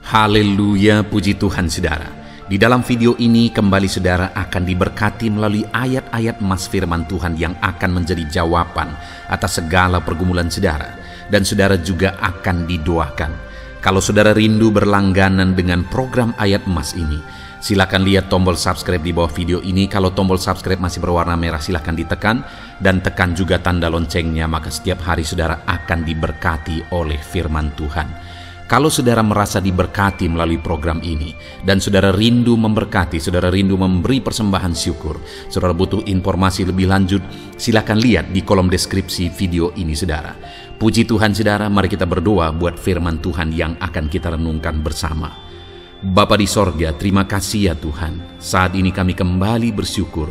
Haleluya, puji Tuhan saudara. Di dalam video ini kembali saudara akan diberkati melalui ayat-ayat emas firman Tuhan yang akan menjadi jawaban atas segala pergumulan saudara. Dan saudara juga akan didoakan. Kalau saudara rindu berlangganan dengan program ayat emas ini, silakan lihat tombol subscribe di bawah video ini. Kalau tombol subscribe masih berwarna merah, silakan ditekan dan tekan juga tanda loncengnya, maka setiap hari saudara akan diberkati oleh firman Tuhan. Kalau saudara merasa diberkati melalui program ini dan saudara rindu memberkati, saudara rindu memberi persembahan syukur, saudara butuh informasi lebih lanjut, silakan lihat di kolom deskripsi video ini saudara. Puji Tuhan saudara, mari kita berdoa buat firman Tuhan yang akan kita renungkan bersama. Bapa di sorga, terima kasih ya Tuhan. Saat ini kami kembali bersyukur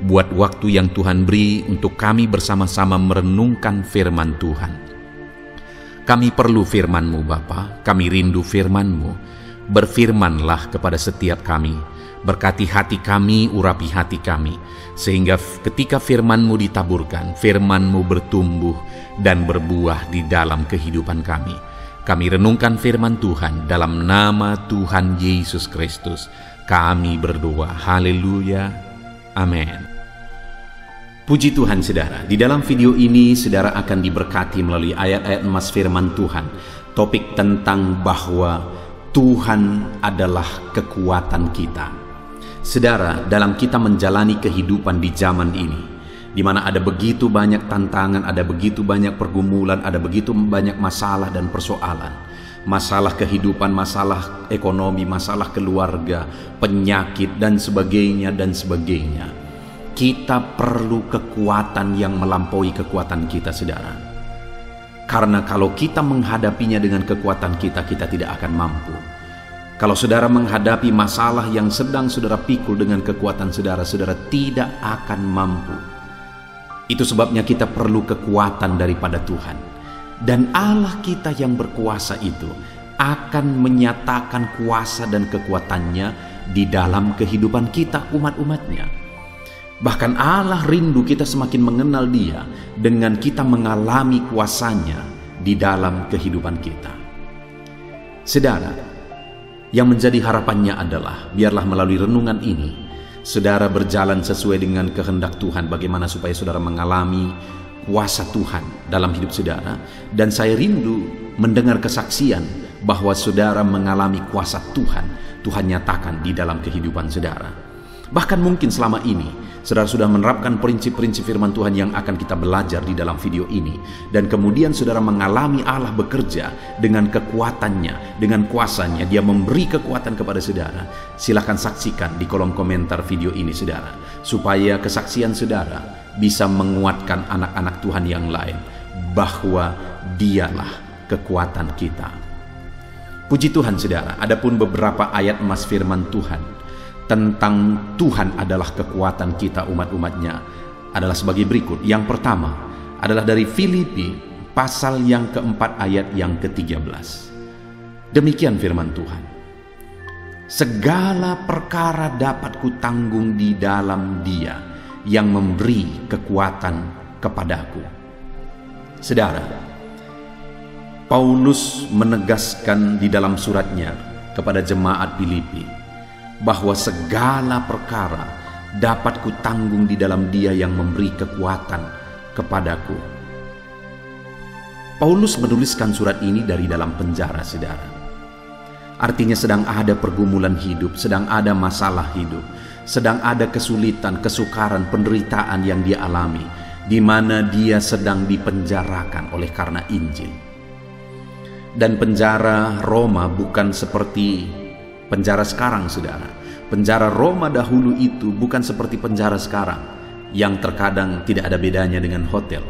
buat waktu yang Tuhan beri untuk kami bersama-sama merenungkan firman Tuhan. Kami perlu firman-Mu Bapa, kami rindu firman-Mu. Berfirmanlah kepada setiap kami, berkati hati kami, urapi hati kami, sehingga ketika firman-Mu ditaburkan, firman-Mu bertumbuh dan berbuah di dalam kehidupan kami. Kami renungkan firman Tuhan dalam nama Tuhan Yesus Kristus. Kami berdoa, haleluya, amin. Puji Tuhan saudara, di dalam video ini saudara akan diberkati melalui ayat-ayat emas firman Tuhan. Topik tentang bahwa Tuhan adalah kekuatan kita. Saudara, dalam kita menjalani kehidupan di zaman ini, di mana ada begitu banyak tantangan, ada begitu banyak pergumulan, ada begitu banyak masalah dan persoalan. Masalah kehidupan, masalah ekonomi, masalah keluarga, penyakit dan sebagainya dan sebagainya. Kita perlu kekuatan yang melampaui kekuatan kita, saudara. Karena kalau kita menghadapinya dengan kekuatan kita, kita tidak akan mampu. Kalau saudara menghadapi masalah yang sedang saudara pikul dengan kekuatan saudara, saudara tidak akan mampu. Itu sebabnya kita perlu kekuatan daripada Tuhan. Dan Allah kita yang berkuasa itu akan menyatakan kuasa dan kekuatannya di dalam kehidupan kita umat-umatnya. Bahkan Allah rindu kita semakin mengenal Dia dengan kita mengalami kuasanya di dalam kehidupan kita. Saudara, yang menjadi harapannya adalah biarlah melalui renungan ini saudara berjalan sesuai dengan kehendak Tuhan, bagaimana supaya saudara mengalami kuasa Tuhan dalam hidup saudara. Dan saya rindu mendengar kesaksian bahwa saudara mengalami kuasa Tuhan, Tuhan nyatakan di dalam kehidupan saudara. Bahkan mungkin selama ini saudara sudah menerapkan prinsip-prinsip firman Tuhan yang akan kita belajar di dalam video ini. Dan kemudian saudara mengalami Allah bekerja dengan kekuatannya, dengan kuasanya. Dia memberi kekuatan kepada saudara. Silakan saksikan di kolom komentar video ini saudara, supaya kesaksian saudara bisa menguatkan anak-anak Tuhan yang lain bahwa Dialah kekuatan kita. Puji Tuhan saudara, adapun beberapa ayat emas firman Tuhan tentang Tuhan adalah kekuatan kita umat-umatnya adalah sebagai berikut. Yang pertama adalah dari Filipi pasal yang keempat ayat yang ke-13. Demikian firman Tuhan. Segala perkara dapat kutanggung di dalam Dia yang memberi kekuatan kepadaku. Saudara, Paulus menegaskan di dalam suratnya kepada jemaat Filipi bahwa segala perkara dapat kutanggung di dalam Dia yang memberi kekuatan kepadaku. Paulus menuliskan surat ini dari dalam penjara, saudara. Artinya sedang ada pergumulan hidup, sedang ada masalah hidup, sedang ada kesulitan, kesukaran, penderitaan yang dia alami, di mana dia sedang dipenjarakan oleh karena Injil. Dan penjara Roma bukan seperti penjara sekarang, saudara. Penjara Roma dahulu itu bukan seperti penjara sekarang, yang terkadang tidak ada bedanya dengan hotel.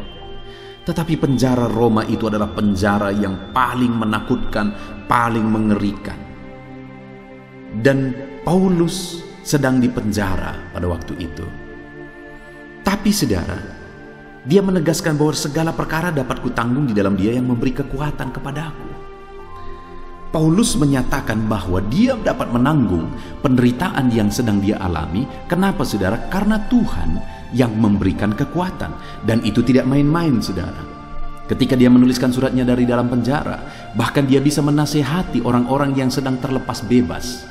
Tetapi penjara Roma itu adalah penjara yang paling menakutkan, paling mengerikan. Dan Paulus sedang dipenjara pada waktu itu. Tapi saudara, dia menegaskan bahwa segala perkara dapat kutanggung di dalam Dia yang memberi kekuatan kepadaku. Paulus menyatakan bahwa dia dapat menanggung penderitaan yang sedang dia alami. Kenapa saudara? Karena Tuhan yang memberikan kekuatan. Dan itu tidak main-main saudara. Ketika dia menuliskan suratnya dari dalam penjara, bahkan dia bisa menasehati orang-orang yang sedang terlepas bebas.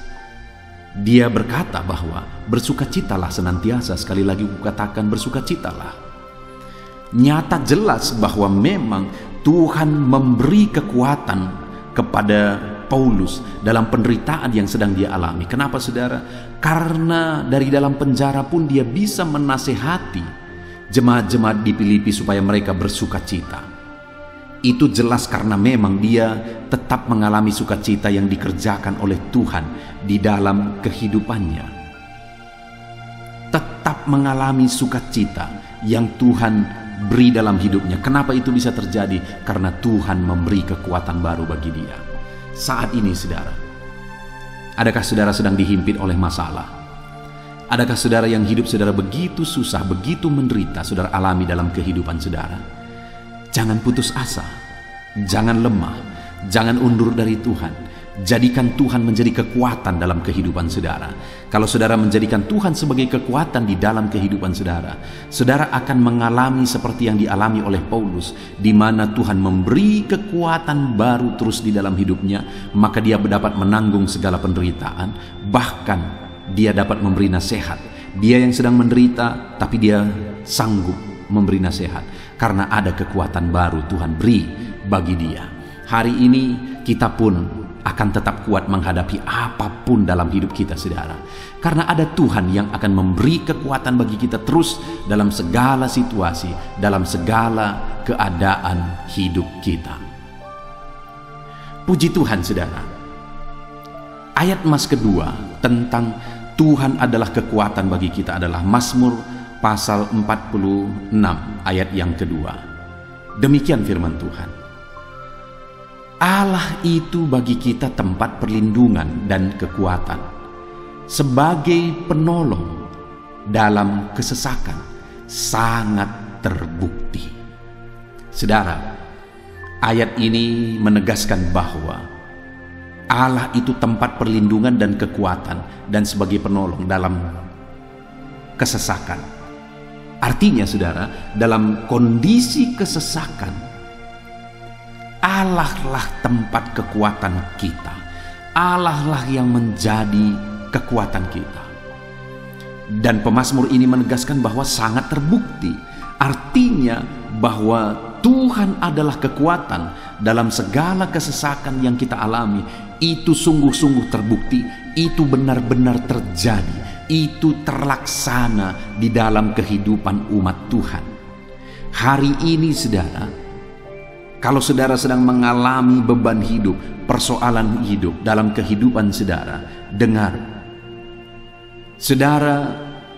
Dia berkata bahwa bersukacitalah senantiasa, sekali lagi kukatakan bersukacitalah. Nyata jelas bahwa memang Tuhan memberi kekuatan kepada Paulus dalam penderitaan yang sedang dia alami. Kenapa saudara? Karena dari dalam penjara pun dia bisa menasehati jemaat-jemaat di Filipi supaya mereka bersukacita. Itu jelas karena memang dia tetap mengalami sukacita yang dikerjakan oleh Tuhan di dalam kehidupannya. Tetap mengalami sukacita yang Tuhan beri dalam hidupnya. Kenapa itu bisa terjadi? Karena Tuhan memberi kekuatan baru bagi dia. Saat ini saudara, adakah saudara sedang dihimpit oleh masalah? Adakah saudara yang hidup saudara begitu susah, begitu menderita saudara alami dalam kehidupan saudara? Jangan putus asa, jangan lemah, jangan undur dari Tuhan. Jadikan Tuhan menjadi kekuatan dalam kehidupan saudara. Kalau saudara menjadikan Tuhan sebagai kekuatan di dalam kehidupan saudara, saudara akan mengalami seperti yang dialami oleh Paulus, di mana Tuhan memberi kekuatan baru terus di dalam hidupnya, maka dia dapat menanggung segala penderitaan, bahkan dia dapat memberi nasihat. Dia yang sedang menderita, tapi dia sanggup memberi nasihat karena ada kekuatan baru Tuhan beri bagi dia. Hari ini kita pun akan tetap kuat menghadapi apapun dalam hidup kita saudara, karena ada Tuhan yang akan memberi kekuatan bagi kita terus dalam segala situasi, dalam segala keadaan hidup kita. Puji Tuhan saudara. Ayat Mas kedua tentang Tuhan adalah kekuatan bagi kita adalah Mazmur pasal 46 ayat yang kedua. Demikian firman Tuhan. Allah itu bagi kita tempat perlindungan dan kekuatan, sebagai penolong dalam kesesakan, sangat terbukti. Saudara, ayat ini menegaskan bahwa Allah itu tempat perlindungan dan kekuatan dan sebagai penolong dalam kesesakan. Artinya saudara, dalam kondisi kesesakan, Allah lah tempat kekuatan kita. Allah lah yang menjadi kekuatan kita. Dan pemazmur ini menegaskan bahwa sangat terbukti. Artinya bahwa Tuhan adalah kekuatan dalam segala kesesakan yang kita alami. Itu sungguh-sungguh terbukti. Itu benar-benar terjadi. Itu terlaksana di dalam kehidupan umat Tuhan. Hari ini saudara, kalau saudara sedang mengalami beban hidup, persoalan hidup dalam kehidupan saudara, dengar, saudara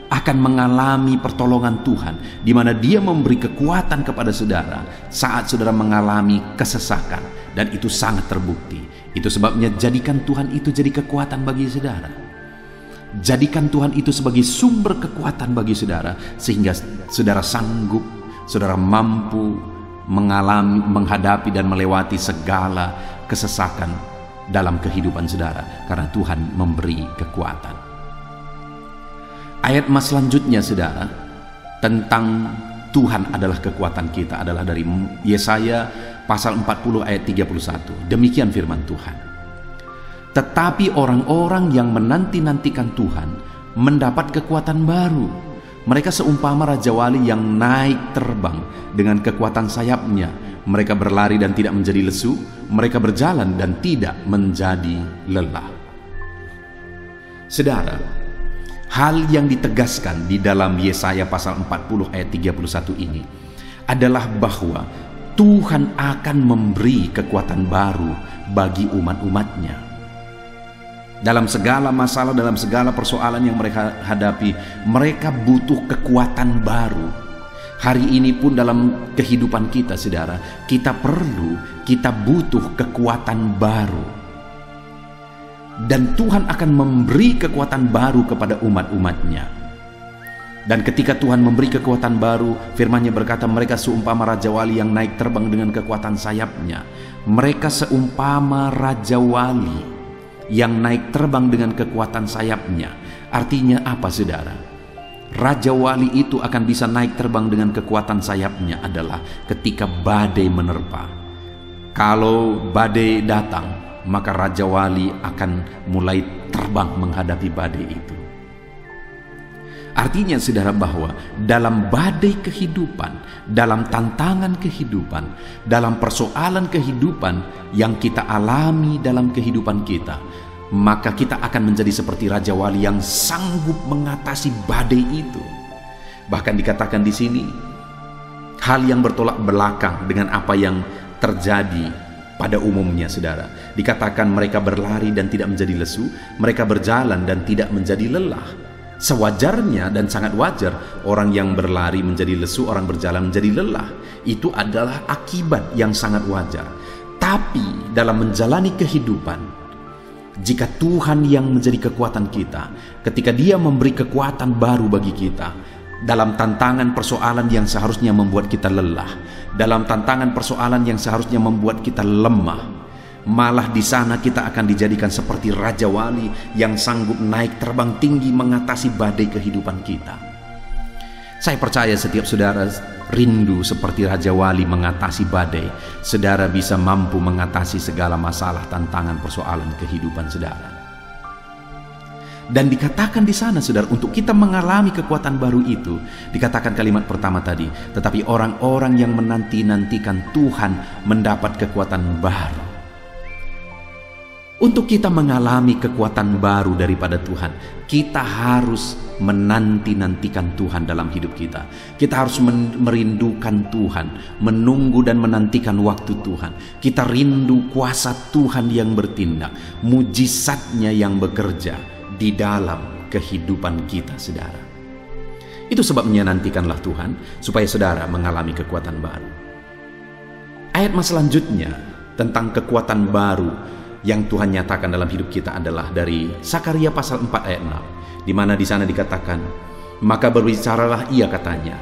akan mengalami pertolongan Tuhan, di mana Dia memberi kekuatan kepada saudara saat saudara mengalami kesesakan, dan itu sangat terbukti. Itu sebabnya jadikan Tuhan itu jadi kekuatan bagi saudara. Jadikan Tuhan itu sebagai sumber kekuatan bagi saudara, sehingga saudara sanggup, saudara mampu menghadapi dan melewati segala kesesakan dalam kehidupan saudara, karena Tuhan memberi kekuatan. Ayat Mas selanjutnya saudara, tentang Tuhan adalah kekuatan kita, adalah dari Yesaya pasal 40 ayat 31. Demikian firman Tuhan. Tetapi orang-orang yang menanti-nantikan Tuhan mendapat kekuatan baru. Mereka seumpama Raja Wali yang naik terbang dengan kekuatan sayapnya. Mereka berlari dan tidak menjadi lesu. Mereka berjalan dan tidak menjadi lelah. Saudara, hal yang ditegaskan di dalam Yesaya pasal 40 ayat 31 ini adalah bahwa Tuhan akan memberi kekuatan baru bagi umat-umatnya. Dalam segala masalah, dalam segala persoalan yang mereka hadapi, mereka butuh kekuatan baru. Hari ini pun dalam kehidupan kita saudara, kita butuh kekuatan baru. Dan Tuhan akan memberi kekuatan baru kepada umat-umatnya. Dan ketika Tuhan memberi kekuatan baru, firman-Nya berkata, mereka seumpama Raja Wali yang naik terbang dengan kekuatan sayapnya. Mereka seumpama Raja Wali yang naik terbang dengan kekuatan sayapnya. Artinya apa saudara? Raja Wali itu akan bisa naik terbang dengan kekuatan sayapnya adalah ketika badai menerpa. Kalau badai datang, maka Raja Wali akan mulai terbang menghadapi badai itu. Artinya saudara, bahwa dalam badai kehidupan, dalam tantangan kehidupan, dalam persoalan kehidupan yang kita alami dalam kehidupan kita, maka kita akan menjadi seperti Raja Wali yang sanggup mengatasi badai itu. Bahkan dikatakan di sini, hal yang bertolak belakang dengan apa yang terjadi pada umumnya, saudara. Dikatakan mereka berlari dan tidak menjadi lesu, mereka berjalan dan tidak menjadi lelah. Sewajarnya dan sangat wajar orang yang berlari menjadi lesu, orang berjalan menjadi lelah. Itu adalah akibat yang sangat wajar. Tapi dalam menjalani kehidupan, jika Tuhan yang menjadi kekuatan kita, ketika Dia memberi kekuatan baru bagi kita, dalam tantangan persoalan yang seharusnya membuat kita lelah, dalam tantangan persoalan yang seharusnya membuat kita lemah, malah di sana kita akan dijadikan seperti Raja Wali yang sanggup naik terbang tinggi mengatasi badai kehidupan kita. Saya percaya setiap saudara rindu seperti Raja Wali mengatasi badai. Saudara bisa mampu mengatasi segala masalah, tantangan, persoalan kehidupan saudara. Dan dikatakan di sana, saudara, untuk kita mengalami kekuatan baru itu, dikatakan kalimat pertama tadi, tetapi orang-orang yang menanti-nantikan Tuhan mendapat kekuatan baru. Untuk kita mengalami kekuatan baru daripada Tuhan, kita harus menanti-nantikan Tuhan dalam hidup kita. Kita harus merindukan Tuhan, menunggu dan menantikan waktu Tuhan. Kita rindu kuasa Tuhan yang bertindak, mujizatnya yang bekerja di dalam kehidupan kita, saudara. Itu sebabnya nantikanlah Tuhan supaya saudara mengalami kekuatan baru. Ayat selanjutnya tentang kekuatan baru yang Tuhan nyatakan dalam hidup kita adalah dari Sakaria pasal 4 ayat 6, di mana di sana dikatakan, maka berbicaralah ia, katanya,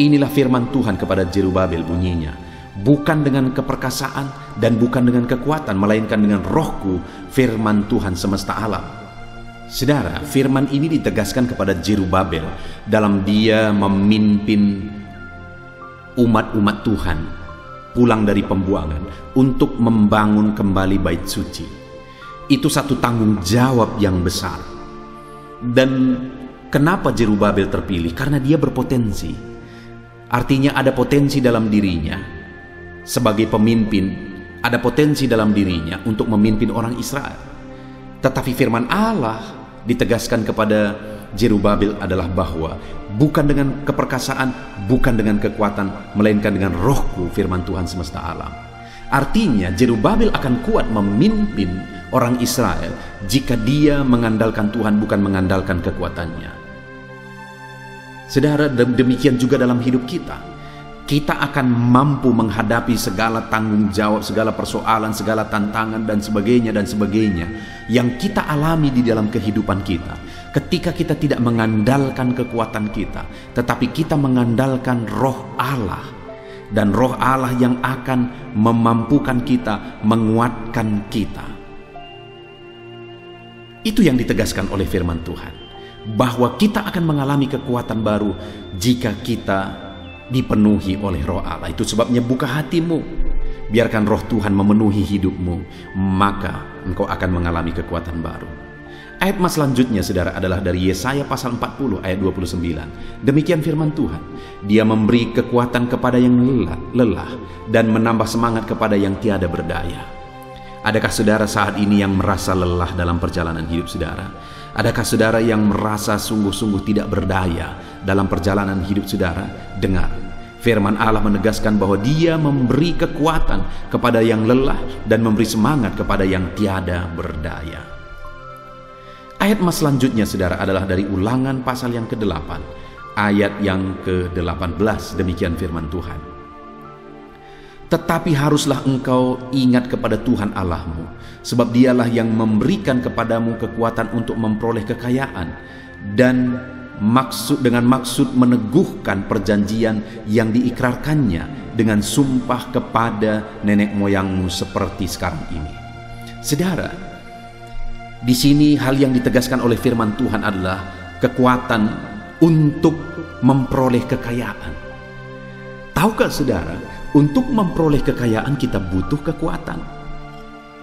inilah firman Tuhan kepada Zerubabel bunyinya, bukan dengan keperkasaan dan bukan dengan kekuatan, melainkan dengan rohku, firman Tuhan semesta alam. Saudara, firman ini ditegaskan kepada Zerubabel dalam dia memimpin umat-umat Tuhan pulang dari pembuangan untuk membangun kembali bait suci. Itu satu tanggung jawab yang besar. Dan kenapa Zerubabel terpilih? Karena dia berpotensi. Artinya ada potensi dalam dirinya sebagai pemimpin, ada potensi dalam dirinya untuk memimpin orang Israel. Tetapi firman Allah ditegaskan kepada Zerubabel adalah bahwa bukan dengan keperkasaan, bukan dengan kekuatan, melainkan dengan rohku, firman Tuhan semesta alam. Artinya Zerubabel akan kuat memimpin orang Israel jika dia mengandalkan Tuhan, bukan mengandalkan kekuatannya. Saudara, demikian juga dalam hidup kita. Kita akan mampu menghadapi segala tanggung jawab, segala persoalan, segala tantangan dan sebagainya yang kita alami di dalam kehidupan kita. Ketika kita tidak mengandalkan kekuatan kita, tetapi kita mengandalkan roh Allah. Dan roh Allah yang akan memampukan kita, menguatkan kita. Itu yang ditegaskan oleh firman Tuhan. Bahwa kita akan mengalami kekuatan baru jika kita dipenuhi oleh roh Allah. Itu sebabnya buka hatimu, biarkan roh Tuhan memenuhi hidupmu, maka engkau akan mengalami kekuatan baru. Ayat selanjutnya, saudara, adalah dari Yesaya pasal 40 ayat 29. Demikian firman Tuhan, Dia memberi kekuatan kepada yang lelah dan menambah semangat kepada yang tiada berdaya. Adakah saudara saat ini yang merasa lelah dalam perjalanan hidup saudara? Adakah saudara yang merasa sungguh-sungguh tidak berdaya dalam perjalanan hidup saudara? Dengar, firman Allah menegaskan bahwa Dia memberi kekuatan kepada yang lelah dan memberi semangat kepada yang tiada berdaya. Ayat selanjutnya, saudara, adalah dari Ulangan pasal yang ke-8, ayat yang ke-18. Demikian firman Tuhan. Tetapi haruslah engkau ingat kepada Tuhan Allahmu, sebab Dialah yang memberikan kepadamu kekuatan untuk memperoleh kekayaan, dan dengan maksud meneguhkan perjanjian yang diikrarkannya dengan sumpah kepada nenek moyangmu seperti sekarang ini. Saudara, di sini hal yang ditegaskan oleh firman Tuhan adalah kekuatan untuk memperoleh kekayaan. Tahukah saudara, untuk memperoleh kekayaan kita butuh kekuatan.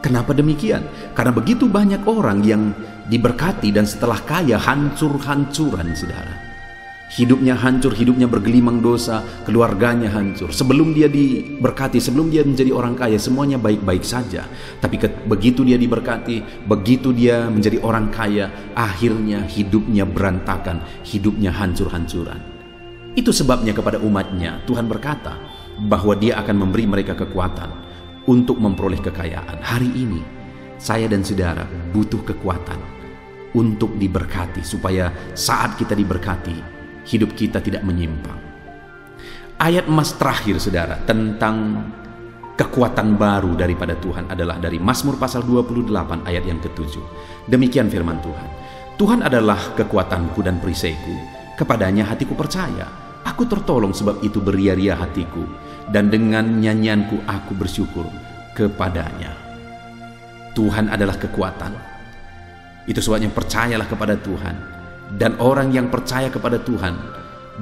Kenapa demikian? Karena begitu banyak orang yang diberkati dan setelah kaya hancur-hancuran, saudara. Hidupnya hancur, hidupnya bergelimang dosa, keluarganya hancur. Sebelum dia diberkati, sebelum dia menjadi orang kaya, semuanya baik-baik saja. Tapi begitu dia diberkati, begitu dia menjadi orang kaya, akhirnya hidupnya berantakan, hidupnya hancur-hancuran. Itu sebabnya kepada umatnya, Tuhan berkata bahwa dia akan memberi mereka kekuatan untuk memperoleh kekayaan. Hari ini, saya dan saudara butuh kekuatan untuk diberkati, supaya saat kita diberkati, hidup kita tidak menyimpang. Ayat emas terakhir, saudara, tentang kekuatan baru daripada Tuhan adalah dari Mazmur pasal 28 ayat yang ke-7. Demikian firman Tuhan. Tuhan adalah kekuatanku dan perisaiku, kepadanya hatiku percaya. Aku tertolong, sebab itu beria-ria hatiku, dan dengan nyanyianku aku bersyukur kepadanya. Tuhan adalah kekuatan. Itu sebabnya percayalah kepada Tuhan. Dan orang yang percaya kepada Tuhan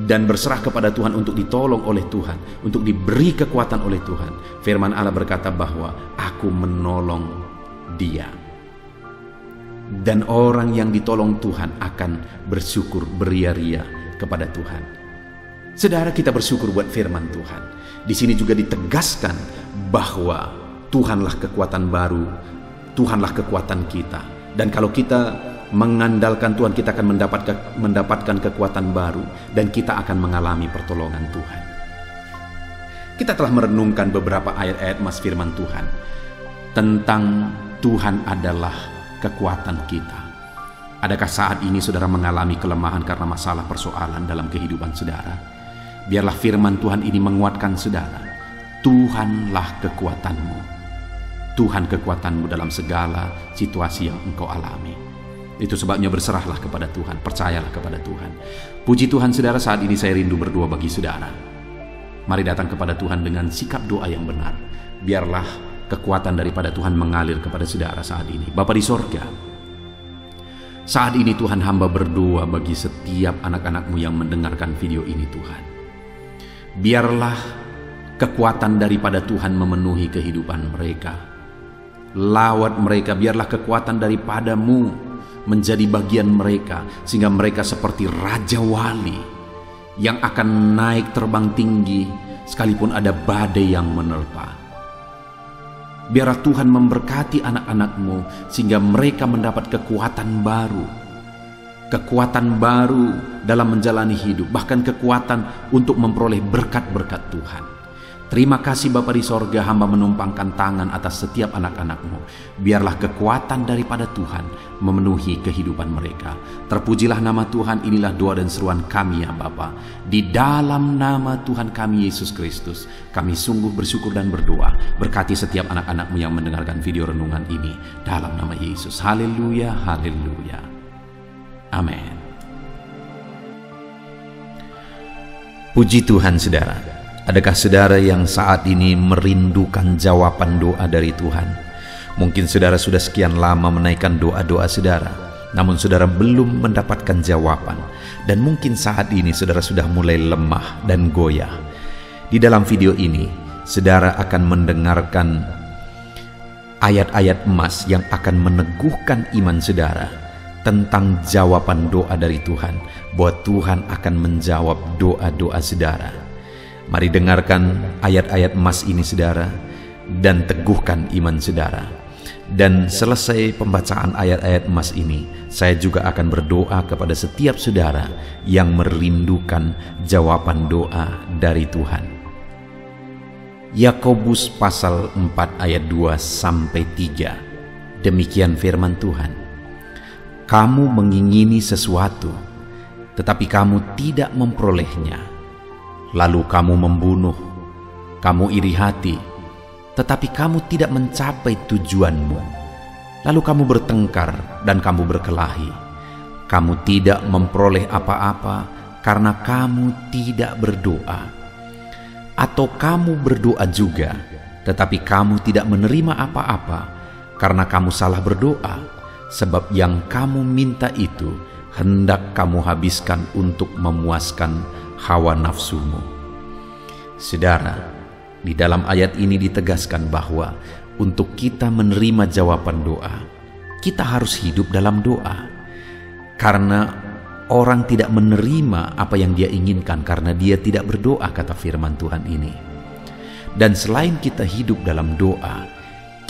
dan berserah kepada Tuhan untuk ditolong oleh Tuhan, untuk diberi kekuatan oleh Tuhan, firman Allah berkata bahwa aku menolong dia. Dan orang yang ditolong Tuhan akan bersyukur beria-ria kepada Tuhan. Saudara, kita bersyukur buat firman Tuhan. Di sini juga ditegaskan bahwa Tuhanlah kekuatan baru, Tuhanlah kekuatan kita. Dan kalau kita mengandalkan Tuhan, kita akan mendapatkan kekuatan baru, dan kita akan mengalami pertolongan Tuhan. Kita telah merenungkan beberapa ayat-ayat mas firman Tuhan tentang Tuhan adalah kekuatan kita. Adakah saat ini saudara mengalami kelemahan karena masalah persoalan dalam kehidupan saudara? Biarlah firman Tuhan ini menguatkan saudara. Tuhanlah kekuatanmu. Tuhan kekuatanmu dalam segala situasi yang engkau alami. Itu sebabnya berserahlah kepada Tuhan, percayalah kepada Tuhan. Puji Tuhan, saudara, saat ini saya rindu berdoa bagi saudara. Mari datang kepada Tuhan dengan sikap doa yang benar. Biarlah kekuatan daripada Tuhan mengalir kepada saudara saat ini. Bapa di sorga, saat ini Tuhan, hamba berdoa bagi setiap anak-anak-Mu yang mendengarkan video ini, Tuhan. Biarlah kekuatan daripada Tuhan memenuhi kehidupan mereka. Lawat mereka, biarlah kekuatan daripada-Mu menjadi bagian mereka, sehingga mereka seperti Raja Wali yang akan naik terbang tinggi sekalipun ada badai yang menerpa. Biarlah Tuhan memberkati anak-anak-Mu sehingga mereka mendapat kekuatan baru dalam menjalani hidup, bahkan kekuatan untuk memperoleh berkat-berkat Tuhan. Terima kasih Bapa di sorga, hamba menumpangkan tangan atas setiap anak-anak-Mu. Biarlah kekuatan daripada Tuhan memenuhi kehidupan mereka. Terpujilah nama Tuhan, inilah doa dan seruan kami ya Bapa. Di dalam nama Tuhan kami Yesus Kristus, kami sungguh bersyukur dan berdoa. Berkati setiap anak-anak-Mu yang mendengarkan video renungan ini. Dalam nama Yesus, haleluya, haleluya. Amin. Puji Tuhan, saudara. Adakah saudara yang saat ini merindukan jawaban doa dari Tuhan? Mungkin saudara sudah sekian lama menaikkan doa-doa saudara, namun saudara belum mendapatkan jawaban. Dan mungkin saat ini saudara sudah mulai lemah dan goyah. Di dalam video ini, saudara akan mendengarkan ayat-ayat emas yang akan meneguhkan iman saudara tentang jawaban doa dari Tuhan, bahwa Tuhan akan menjawab doa-doa saudara. Mari dengarkan ayat-ayat emas ini saudara, dan teguhkan iman saudara. Dan selesai pembacaan ayat-ayat emas ini, saya juga akan berdoa kepada setiap saudara yang merindukan jawaban doa dari Tuhan. Yakobus pasal 4 ayat 2-3. Demikian firman Tuhan. Kamu mengingini sesuatu, tetapi kamu tidak memperolehnya. Lalu kamu membunuh, kamu iri hati, tetapi kamu tidak mencapai tujuanmu. Lalu kamu bertengkar dan kamu berkelahi. Kamu tidak memperoleh apa-apa karena kamu tidak berdoa. Atau kamu berdoa juga, tetapi kamu tidak menerima apa-apa karena kamu salah berdoa, sebab yang kamu minta itu hendak kamu habiskan untuk memuaskan hawa nafsumu. Saudara, di dalam ayat ini ditegaskan bahwa untuk kita menerima jawaban doa, kita harus hidup dalam doa. Karena orang tidak menerima apa yang dia inginkan karena dia tidak berdoa, kata firman Tuhan ini. Dan selain kita hidup dalam doa,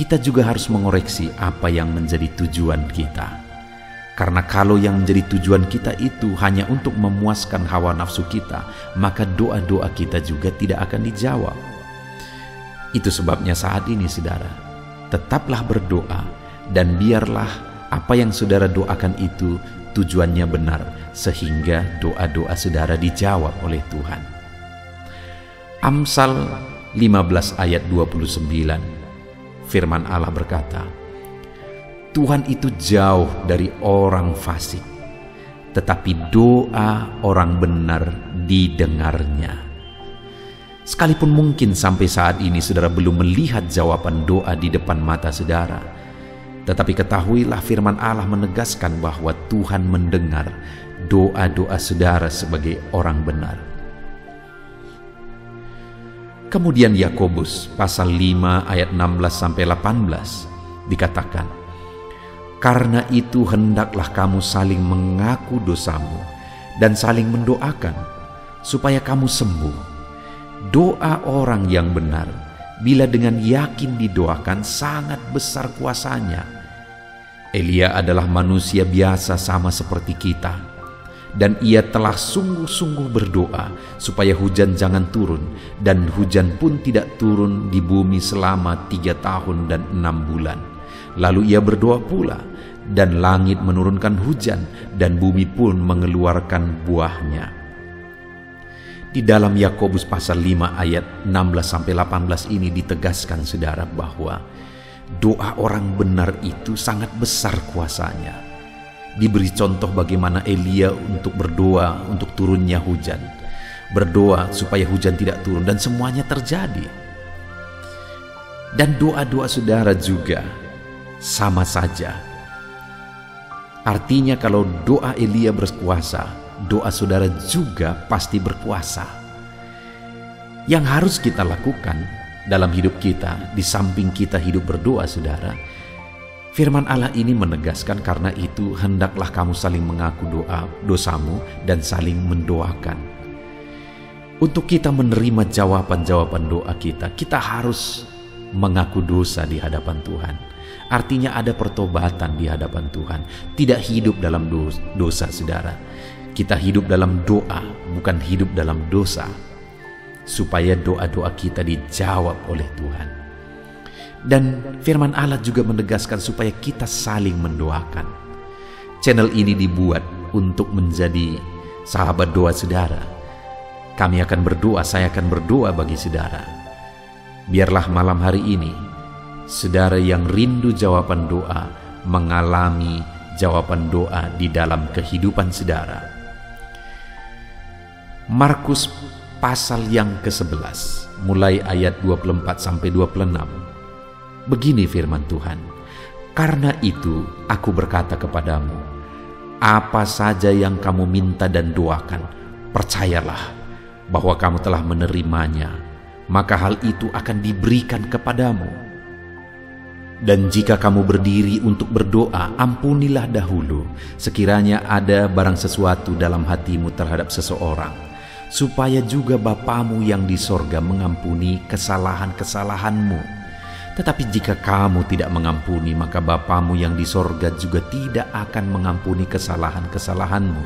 kita juga harus mengoreksi apa yang menjadi tujuan kita. Karena kalau yang menjadi tujuan kita itu hanya untuk memuaskan hawa nafsu kita, maka doa-doa kita juga tidak akan dijawab. Itu sebabnya saat ini saudara, tetaplah berdoa dan biarlah apa yang saudara doakan itu tujuannya benar, sehingga doa-doa saudara dijawab oleh Tuhan. Amsal 15 ayat 29, firman Allah berkata, Tuhan itu jauh dari orang fasik, tetapi doa orang benar didengarnya. Sekalipun mungkin sampai saat ini saudara belum melihat jawaban doa di depan mata saudara, tetapi ketahuilah firman Allah menegaskan bahwa Tuhan mendengar doa-doa saudara sebagai orang benar. Kemudian Yakobus pasal 5 ayat 16-18 dikatakan, karena itu hendaklah kamu saling mengaku dosamu dan saling mendoakan supaya kamu sembuh. Doa orang yang benar bila dengan yakin didoakan sangat besar kuasanya. Elia adalah manusia biasa sama seperti kita, dan ia telah sungguh-sungguh berdoa supaya hujan jangan turun, dan hujan pun tidak turun di bumi selama 3 tahun dan 6 bulan. Lalu ia berdoa pula, dan langit menurunkan hujan, dan bumi pun mengeluarkan buahnya. Di dalam Yakobus pasal 5 ayat 16-18 ini ditegaskan saudara bahwa doa orang benar itu sangat besar kuasanya. Diberi contoh bagaimana Elia untuk berdoa untuk turunnya hujan, berdoa supaya hujan tidak turun, dan semuanya terjadi. Dan doa-doa saudara juga sama saja. Artinya kalau doa Elia berkuasa, doa saudara juga pasti berkuasa. Yang harus kita lakukan dalam hidup kita, di samping kita hidup berdoa saudara, firman Allah ini menegaskan, karena itu hendaklah kamu saling mengaku dosamu dan saling mendoakan. Untuk kita menerima jawaban-jawaban doa kita, kita harus mengaku dosa di hadapan Tuhan. Artinya ada pertobatan di hadapan Tuhan. Tidak hidup dalam dosa saudara. Kita hidup dalam doa, bukan hidup dalam dosa, supaya doa-doa kita dijawab oleh Tuhan. Dan firman Allah juga menegaskan supaya kita saling mendoakan. Channel ini dibuat untuk menjadi sahabat doa saudara. Kami akan berdoa, saya akan berdoa bagi saudara. Biarlah malam hari ini saudara yang rindu jawaban doa mengalami jawaban doa di dalam kehidupan saudara. Markus pasal yang ke-11 mulai ayat 24-26. Begini firman Tuhan, karena itu aku berkata kepadamu, apa saja yang kamu minta dan doakan, percayalah bahwa kamu telah menerimanya, maka hal itu akan diberikan kepadamu. Dan jika kamu berdiri untuk berdoa, ampunilah dahulu sekiranya ada barang sesuatu dalam hatimu terhadap seseorang, supaya juga Bapamu yang di sorga mengampuni kesalahan-kesalahanmu. Tetapi jika kamu tidak mengampuni, maka Bapamu yang di sorga juga tidak akan mengampuni kesalahan-kesalahanmu.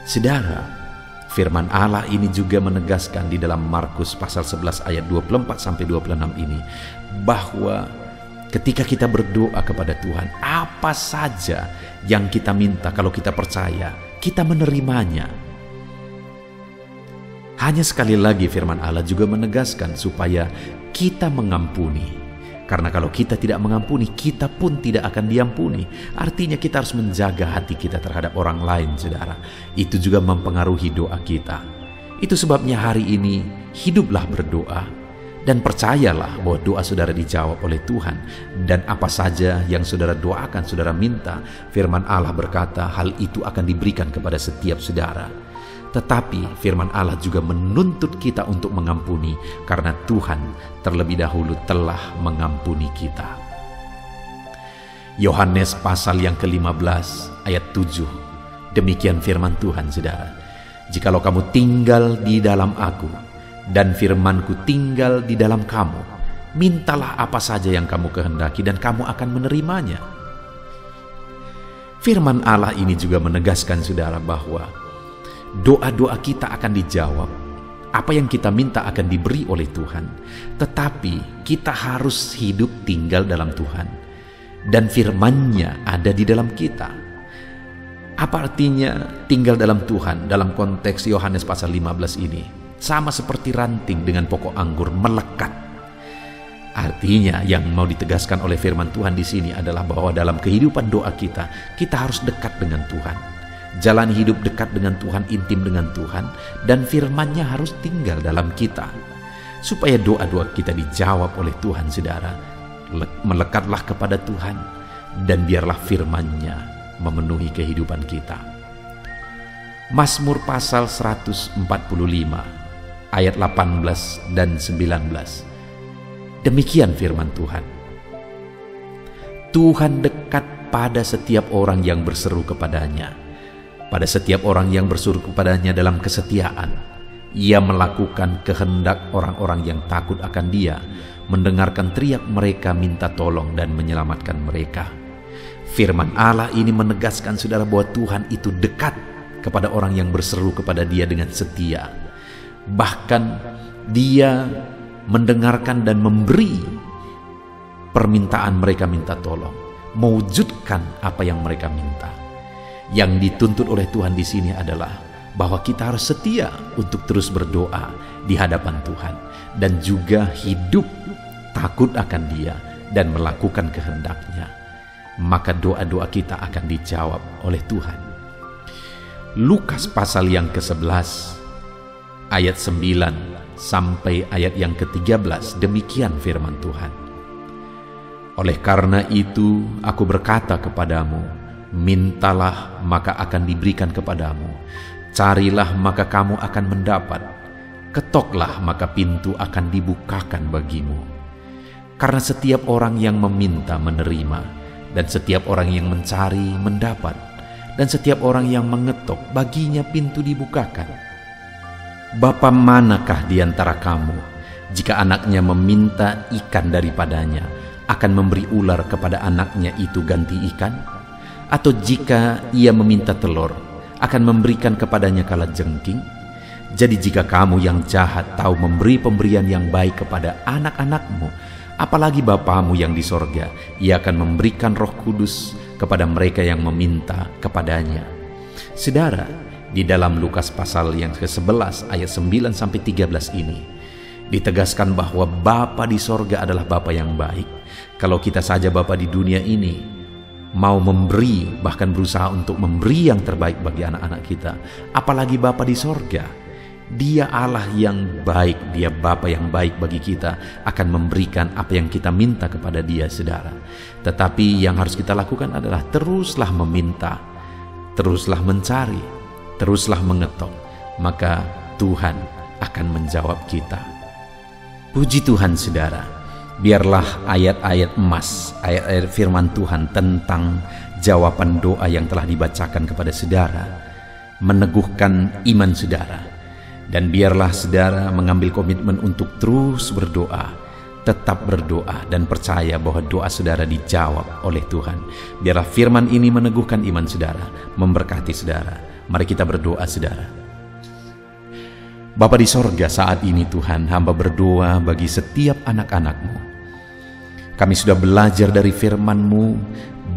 Saudara, firman Allah ini juga menegaskan di dalam Markus pasal 11 ayat 24-26 ini, bahwa ketika kita berdoa kepada Tuhan, apa saja yang kita minta, kalau kita percaya, kita menerimanya. Hanya sekali lagi firman Allah juga menegaskan supaya kita mengampuni. Karena kalau kita tidak mengampuni, kita pun tidak akan diampuni. Artinya kita harus menjaga hati kita terhadap orang lain, saudara. Itu juga mempengaruhi doa kita. Itu sebabnya hari ini hiduplah berdoa Dan percayalah bahwa doa saudara dijawab oleh Tuhan. Dan apa saja yang saudara doakan, saudara minta, firman Allah berkata hal itu akan diberikan kepada setiap saudara. Tetapi firman Allah juga menuntut kita untuk mengampuni, karena Tuhan terlebih dahulu telah mengampuni kita. Yohanes pasal yang ke-15 ayat 7. Demikian firman Tuhan, saudara. Jikalau kamu tinggal di dalam aku, dan firmanku tinggal di dalam kamu, mintalah apa saja yang kamu kehendaki dan kamu akan menerimanya. Firman Allah ini juga menegaskan saudara bahwa doa-doa kita akan dijawab. Apa yang kita minta akan diberi oleh Tuhan. Tetapi kita harus hidup tinggal dalam Tuhan. Dan firman-Nya ada di dalam kita. Apa artinya tinggal dalam Tuhan dalam konteks Yohanes pasal 15 ini? Sama seperti ranting dengan pokok anggur melekat. Artinya yang mau ditegaskan oleh firman Tuhan di sini adalah bahwa dalam kehidupan doa kita harus dekat dengan Tuhan. Jalan hidup dekat dengan Tuhan, intim dengan Tuhan, dan firman-Nya harus tinggal dalam kita. Supaya doa-doa kita dijawab oleh Tuhan, saudara, melekatlah kepada Tuhan, dan biarlah firman-Nya memenuhi kehidupan kita. Mazmur pasal 145 ayat 18 dan 19. Demikian firman Tuhan. Tuhan dekat pada setiap orang yang berseru kepadanya. Pada setiap orang yang berseru kepadanya dalam kesetiaan. Ia melakukan kehendak orang-orang yang takut akan Dia, mendengarkan teriak mereka minta tolong dan menyelamatkan mereka. Firman Allah ini menegaskan saudara bahwa Tuhan itu dekat kepada orang yang berseru kepada Dia dengan setia. Bahkan Dia mendengarkan dan memberi permintaan mereka minta tolong, mewujudkan apa yang mereka minta. Yang dituntut oleh Tuhan di sini adalah bahwa kita harus setia untuk terus berdoa di hadapan Tuhan dan juga hidup takut akan Dia dan melakukan kehendak-Nya. Maka doa-doa kita akan dijawab oleh Tuhan. Lukas pasal yang ke-11 ayat 9 sampai ayat yang ke-13, demikian firman Tuhan. Oleh karena itu, aku berkata kepadamu, mintalah maka akan diberikan kepadamu, carilah maka kamu akan mendapat, ketoklah maka pintu akan dibukakan bagimu. Karena setiap orang yang meminta menerima, dan setiap orang yang mencari mendapat, dan setiap orang yang mengetok baginya pintu dibukakan. Bapa manakah di antara kamu, jika anaknya meminta ikan daripadanya, akan memberi ular kepada anaknya itu ganti ikan? Atau jika ia meminta telur, akan memberikan kepadanya kalajengking? Jadi jika kamu yang jahat tahu memberi pemberian yang baik kepada anak-anakmu, apalagi Bapamu yang di sorga, Ia akan memberikan Roh Kudus kepada mereka yang meminta kepadanya. Saudara, di dalam Lukas pasal yang ke-11 ayat 9 sampai 13 ini ditegaskan bahwa Bapa di sorga adalah Bapa yang baik. Kalau kita saja Bapa di dunia ini mau memberi, bahkan berusaha untuk memberi yang terbaik bagi anak-anak kita, apalagi Bapa di sorga. Dia Allah yang baik, Dia Bapa yang baik bagi kita, akan memberikan apa yang kita minta kepada Dia, saudara. Tetapi yang harus kita lakukan adalah teruslah meminta, teruslah mencari, teruslah mengetok, maka Tuhan akan menjawab kita. Puji Tuhan, saudara. Biarlah ayat-ayat emas, ayat-ayat firman Tuhan tentang jawaban doa yang telah dibacakan kepada saudara meneguhkan iman saudara. Dan biarlah saudara mengambil komitmen untuk terus berdoa, tetap berdoa dan percaya bahwa doa saudara dijawab oleh Tuhan. Biarlah firman ini meneguhkan iman saudara, memberkati saudara. Mari kita berdoa, saudara. Bapa di sorga, saat ini Tuhan, hamba berdoa bagi setiap anak-anak-Mu. Kami sudah belajar dari firman-Mu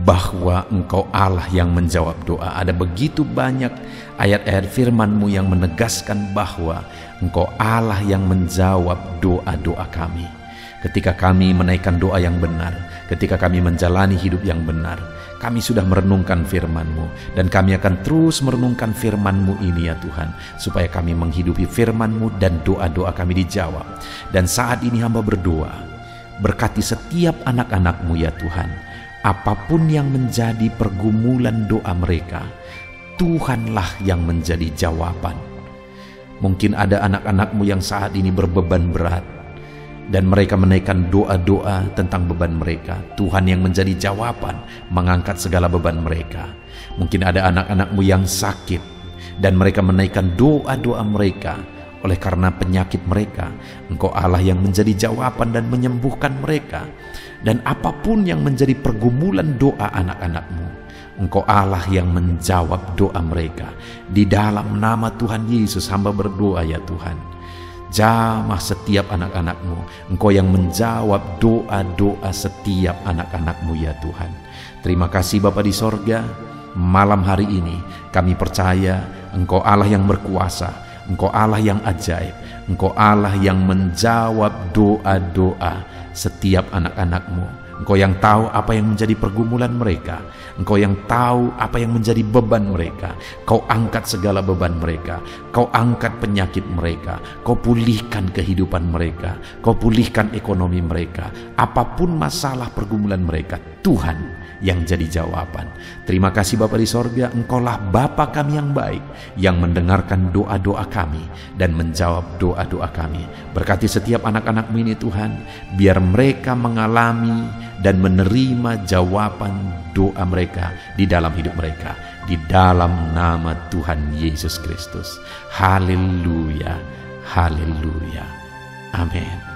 bahwa Engkau Allah yang menjawab doa. Ada begitu banyak ayat-ayat firman-Mu yang menegaskan bahwa Engkau Allah yang menjawab doa-doa kami. Ketika kami menaikkan doa yang benar, ketika kami menjalani hidup yang benar, kami sudah merenungkan firman-Mu, dan kami akan terus merenungkan firman-Mu ini ya Tuhan, supaya kami menghidupi firman-Mu dan doa-doa kami dijawab. Dan saat ini hamba berdoa, berkati setiap anak-anak-Mu ya Tuhan, apapun yang menjadi pergumulan doa mereka, Tuhanlah yang menjadi jawaban. Mungkin ada anak-anak-Mu yang saat ini berbeban berat, dan mereka menaikkan doa-doa tentang beban mereka. Tuhan yang menjadi jawaban, mengangkat segala beban mereka. Mungkin ada anak-anak-Mu yang sakit, dan mereka menaikkan doa-doa mereka. Oleh karena penyakit mereka, Engkau Allah yang menjadi jawaban dan menyembuhkan mereka. Dan apapun yang menjadi pergumulan doa anak-anak-Mu, Engkau Allah yang menjawab doa mereka. Di dalam nama Tuhan Yesus hamba berdoa ya Tuhan, jamah setiap anak-anak-Mu. Engkau yang menjawab doa-doa setiap anak-anak-Mu ya Tuhan. Terima kasih Bapa di sorga. Malam hari ini kami percaya Engkau Allah yang berkuasa, Engkau Allah yang ajaib, Engkau Allah yang menjawab doa-doa setiap anak-anak-Mu. Engkau yang tahu apa yang menjadi pergumulan mereka. Engkau yang tahu apa yang menjadi beban mereka. Kau angkat segala beban mereka. Kau angkat penyakit mereka. Kau pulihkan kehidupan mereka. Kau pulihkan ekonomi mereka. Apapun masalah pergumulan mereka, Tuhan yang jadi jawaban. Terima kasih Bapa di sorga, Engkaulah Bapa kami yang baik, yang mendengarkan doa-doa kami dan menjawab doa-doa kami. Berkati setiap anak-anak-Mu ini Tuhan, biar mereka mengalami dan menerima jawaban doa mereka di dalam hidup mereka, di dalam nama Tuhan Yesus Kristus. Haleluya, haleluya, amin.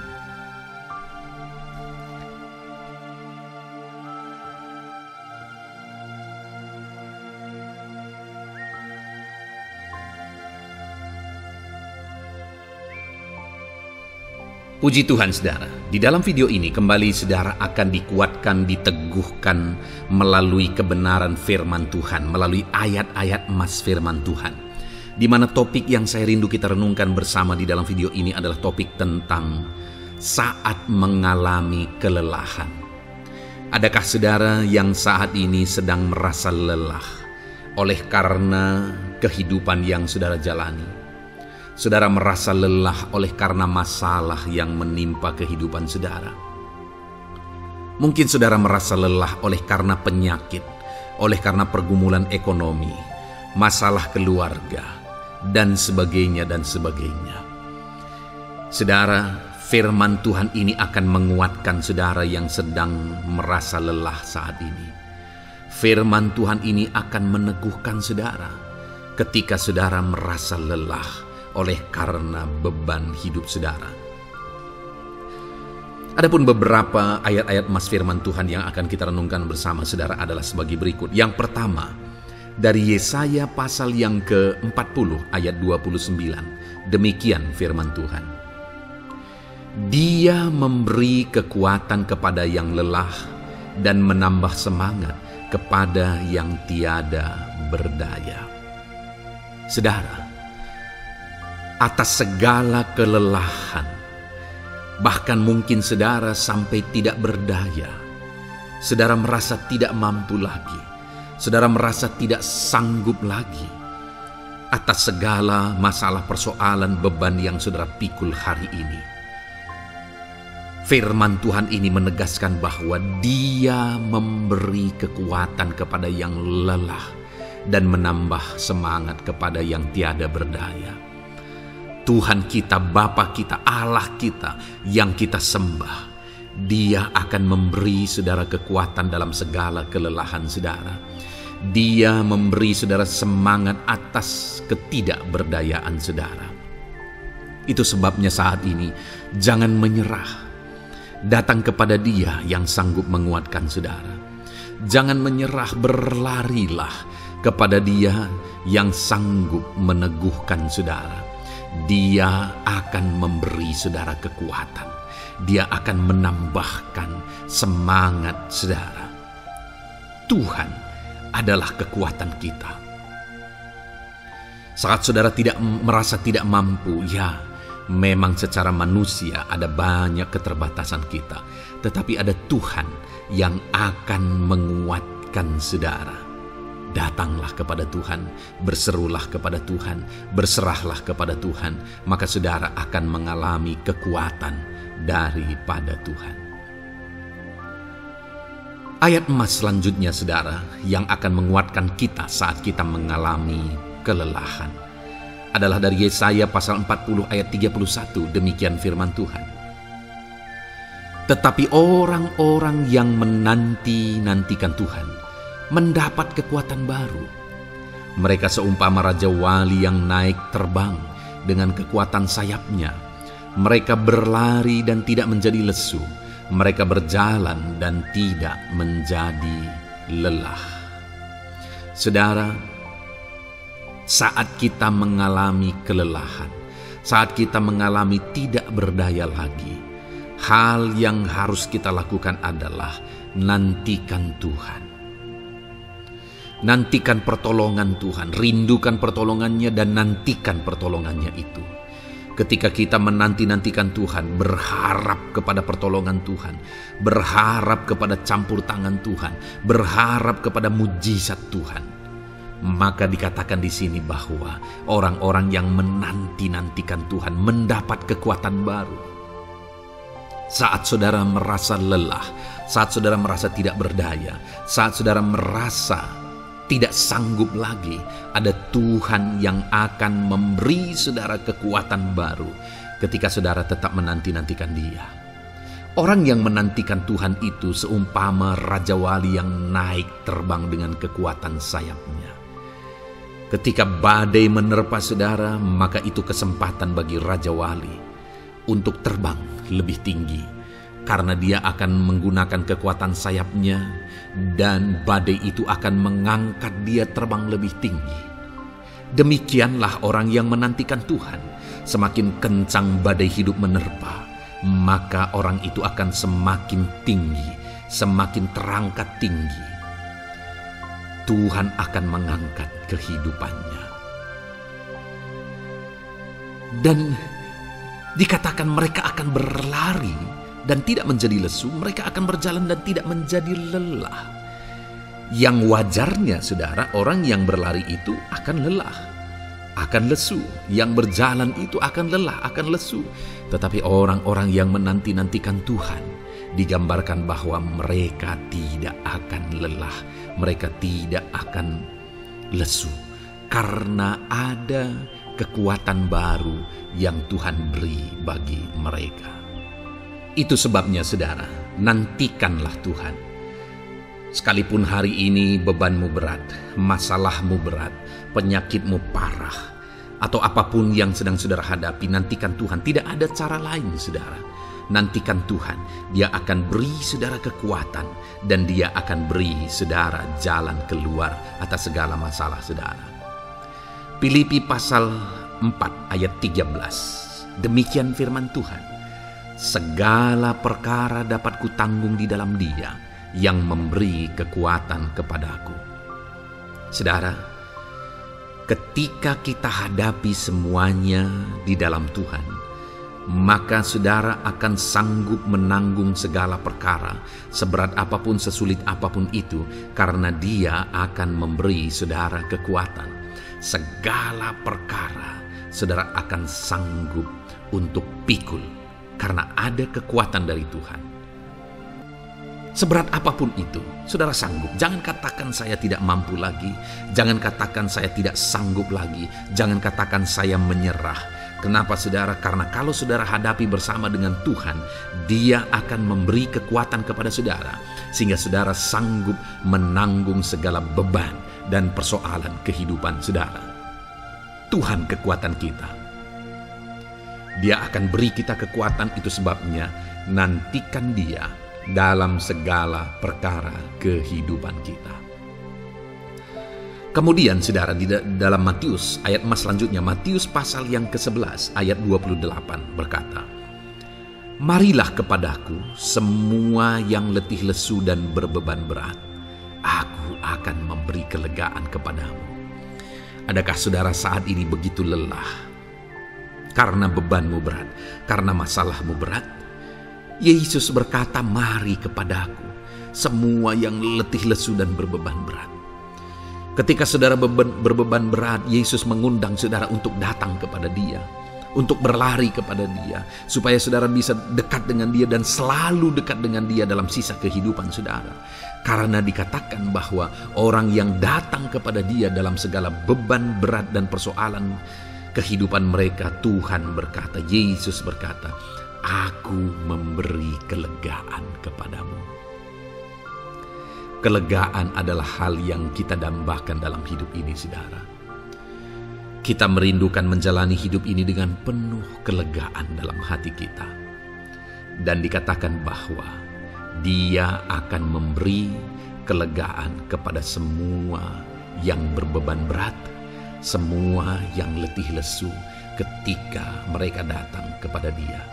Puji Tuhan saudara, di dalam video ini kembali saudara akan dikuatkan, diteguhkan melalui kebenaran firman Tuhan, melalui ayat-ayat emas firman Tuhan. Di mana topik yang saya rindu kita renungkan bersama di dalam video ini adalah topik tentang saat mengalami kelelahan. Adakah saudara yang saat ini sedang merasa lelah oleh karena kehidupan yang saudara jalani? Saudara merasa lelah oleh karena masalah yang menimpa kehidupan saudara. Mungkin saudara merasa lelah oleh karena penyakit, oleh karena pergumulan ekonomi, masalah keluarga, dan sebagainya dan sebagainya. Saudara, firman Tuhan ini akan menguatkan saudara yang sedang merasa lelah saat ini. Firman Tuhan ini akan meneguhkan saudara ketika saudara merasa lelah oleh karena beban hidup saudara. Adapun beberapa ayat-ayat emas firman Tuhan yang akan kita renungkan bersama saudara adalah sebagai berikut. Yang pertama, dari Yesaya pasal yang ke-40 ayat 29. Demikian firman Tuhan. Dia memberi kekuatan kepada yang lelah dan menambah semangat kepada yang tiada berdaya. Saudara, atas segala kelelahan, bahkan mungkin saudara sampai tidak berdaya, saudara merasa tidak mampu lagi, saudara merasa tidak sanggup lagi, atas segala masalah persoalan beban yang saudara pikul hari ini. Firman Tuhan ini menegaskan bahwa Dia memberi kekuatan kepada yang lelah dan menambah semangat kepada yang tiada berdaya. Tuhan kita, Bapa kita, Allah kita yang kita sembah, Dia akan memberi saudara kekuatan dalam segala kelelahan saudara. Dia memberi saudara semangat atas ketidakberdayaan saudara. Itu sebabnya saat ini jangan menyerah. Datang kepada Dia yang sanggup menguatkan saudara. Jangan menyerah, berlarilah kepada Dia yang sanggup meneguhkan saudara. Dia akan memberi saudara kekuatan. Dia akan menambahkan semangat saudara. Tuhan adalah kekuatan kita. Saat saudara merasa tidak mampu, ya, Memang secara manusia ada banyak keterbatasan kita, tetapi ada Tuhan yang akan menguatkan saudara. Datanglah kepada Tuhan, berserulah kepada Tuhan, berserahlah kepada Tuhan, maka saudara akan mengalami kekuatan daripada Tuhan. Ayat emas selanjutnya saudara yang akan menguatkan kita saat kita mengalami kelelahan adalah dari Yesaya pasal 40 ayat 31. Demikian firman Tuhan. Tetapi orang-orang yang menanti-nantikan Tuhan mendapat kekuatan baru. Mereka seumpama Raja Wali yang naik terbang dengan kekuatan sayapnya. Mereka berlari dan tidak menjadi lesu. Mereka berjalan dan tidak menjadi lelah. Saudara, saat kita mengalami kelelahan, saat kita mengalami tidak berdaya lagi, hal yang harus kita lakukan adalah nantikan Tuhan. Nantikan pertolongan Tuhan, rindukan pertolongannya dan nantikan pertolongannya itu. Ketika kita menanti-nantikan Tuhan, berharap kepada pertolongan Tuhan, berharap kepada campur tangan Tuhan, berharap kepada mujizat Tuhan, maka dikatakan di sini bahwa orang-orang yang menanti-nantikan Tuhan mendapat kekuatan baru. Saat saudara merasa lelah, saat saudara merasa tidak berdaya, saat saudara merasa tidak sanggup lagi, ada Tuhan yang akan memberi saudara kekuatan baru ketika saudara tetap menanti-nantikan Dia. Orang yang menantikan Tuhan itu seumpama Raja Wali yang naik terbang dengan kekuatan sayapnya. Ketika badai menerpa saudara, maka itu kesempatan bagi Raja Wali untuk terbang lebih tinggi, karena dia akan menggunakan kekuatan sayapnya dan badai itu akan mengangkat dia terbang lebih tinggi. Demikianlah orang yang menantikan Tuhan. Semakin kencang badai hidup menerpa, maka orang itu akan semakin tinggi, semakin terangkat tinggi. Tuhan akan mengangkat kehidupannya. Dan dikatakan mereka akan berlari dan tidak menjadi lesu, mereka akan berjalan dan tidak menjadi lelah. Yang wajarnya saudara, orang yang berlari itu akan lelah, akan lesu. Yang berjalan itu akan lelah, akan lesu. Tetapi orang-orang yang menanti-nantikan Tuhan, digambarkan bahwa mereka tidak akan lelah, mereka tidak akan lesu, karena ada kekuatan baru yang Tuhan beri bagi mereka. Itu sebabnya saudara, nantikanlah Tuhan. Sekalipun hari ini bebanmu berat, masalahmu berat, penyakitmu parah, atau apapun yang sedang saudara hadapi, nantikan Tuhan. Tidak ada cara lain saudara. Nantikan Tuhan, Dia akan beri saudara kekuatan, dan Dia akan beri saudara jalan keluar atas segala masalah saudara. Filipi pasal 4 ayat 13. Demikian firman Tuhan. Segala perkara dapat kutanggung di dalam Dia yang memberi kekuatan kepadaku. Saudara, ketika kita hadapi semuanya di dalam Tuhan, maka saudara akan sanggup menanggung segala perkara, seberat apapun, sesulit apapun itu, karena Dia akan memberi saudara kekuatan. Segala perkara saudara akan sanggup untuk pikul, karena ada kekuatan dari Tuhan. Seberat apapun itu, saudara sanggup. Jangan katakan saya tidak mampu lagi. Jangan katakan saya tidak sanggup lagi. Jangan katakan saya menyerah. Kenapa saudara? Karena kalau saudara hadapi bersama dengan Tuhan, Dia akan memberi kekuatan kepada saudara, sehingga saudara sanggup menanggung segala beban dan persoalan kehidupan saudara. Tuhan kekuatan kita. Dia akan beri kita kekuatan, itu sebabnya nantikan Dia dalam segala perkara kehidupan kita. Kemudian saudara, di dalam Matius ayat emas selanjutnya, Matius pasal yang ke-11 ayat 28 berkata, "Marilah kepadaku semua yang letih lesu dan berbeban berat, aku akan memberi kelegaan kepadamu." Adakah saudara saat ini begitu lelah? karena bebanmu berat, karena masalahmu berat. Yesus berkata, mari kepadaku, semua yang letih lesu dan berbeban berat. Ketika saudara berbeban berat, Yesus mengundang saudara untuk datang kepada Dia, untuk berlari kepada Dia, supaya saudara bisa dekat dengan Dia dan selalu dekat dengan Dia dalam sisa kehidupan saudara. Karena dikatakan bahwa orang yang datang kepada Dia dalam segala beban berat dan persoalan kehidupan mereka, Tuhan berkata, Yesus berkata, aku memberi kelegaan kepadamu. Kelegaan adalah hal yang kita dambakan dalam hidup ini, saudara. Kita merindukan menjalani hidup ini dengan penuh kelegaan dalam hati kita. Dan dikatakan bahwa Dia akan memberi kelegaan kepada semua yang berbeban berat, semua yang letih lesu ketika mereka datang kepada Dia.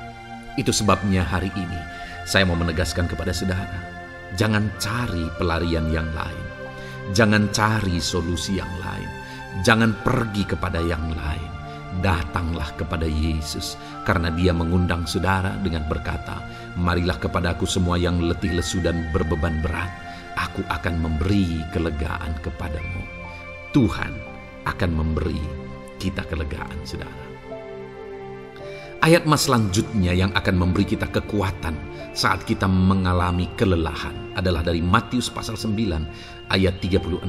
Itu sebabnya hari ini saya mau menegaskan kepada saudara, jangan cari pelarian yang lain, jangan cari solusi yang lain, jangan pergi kepada yang lain. Datanglah kepada Yesus, karena Dia mengundang saudara dengan berkata, marilah kepadaku semua yang letih lesu dan berbeban berat, aku akan memberi kelegaan kepadamu. Tuhan akan memberi kita kelegaan, saudara. Ayat mas selanjutnya yang akan memberi kita kekuatan saat kita mengalami kelelahan adalah dari Matius pasal 9 ayat 36.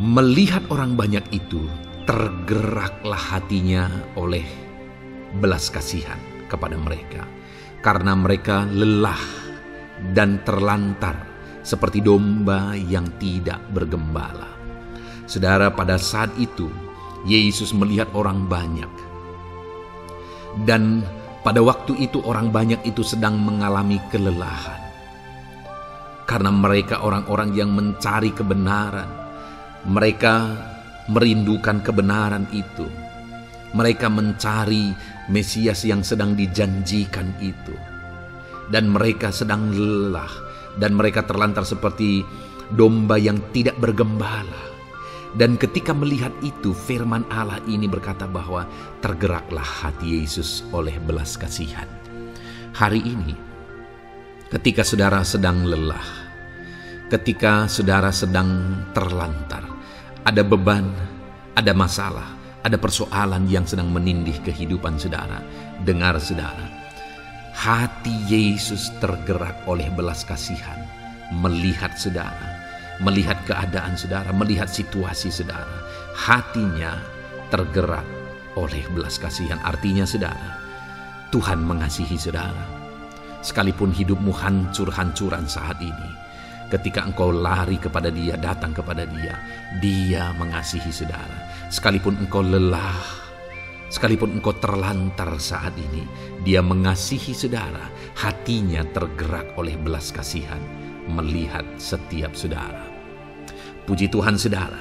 Melihat orang banyak itu, tergeraklah hatinya oleh belas kasihan kepada mereka, karena mereka lelah dan terlantar seperti domba yang tidak bergembala. Saudara, pada saat itu Yesus melihat orang banyak, dan pada waktu itu orang banyak itu sedang mengalami kelelahan, karena mereka orang-orang yang mencari kebenaran. Mereka merindukan kebenaran itu. Mereka mencari Mesias yang sedang dijanjikan itu. Dan mereka sedang lelah. Dan mereka terlantar seperti domba yang tidak bergembala. Dan ketika melihat itu, firman Allah ini berkata bahwa tergeraklah hati Yesus oleh belas kasihan. Hari ini, ketika saudara sedang lelah, ketika saudara sedang terlantar, ada beban, ada masalah, ada persoalan yang sedang menindih kehidupan saudara. Dengar saudara, hati Yesus tergerak oleh belas kasihan, melihat saudara, melihat keadaan saudara, melihat situasi saudara. Hatinya tergerak oleh belas kasihan. Artinya saudara, Tuhan mengasihi saudara. Sekalipun hidupmu hancur-hancuran saat ini, ketika engkau lari kepada Dia, datang kepada Dia, Dia mengasihi saudara. Sekalipun engkau lelah, sekalipun engkau terlantar saat ini, Dia mengasihi saudara. Hatinya tergerak oleh belas kasihan melihat setiap saudara. Puji Tuhan saudara,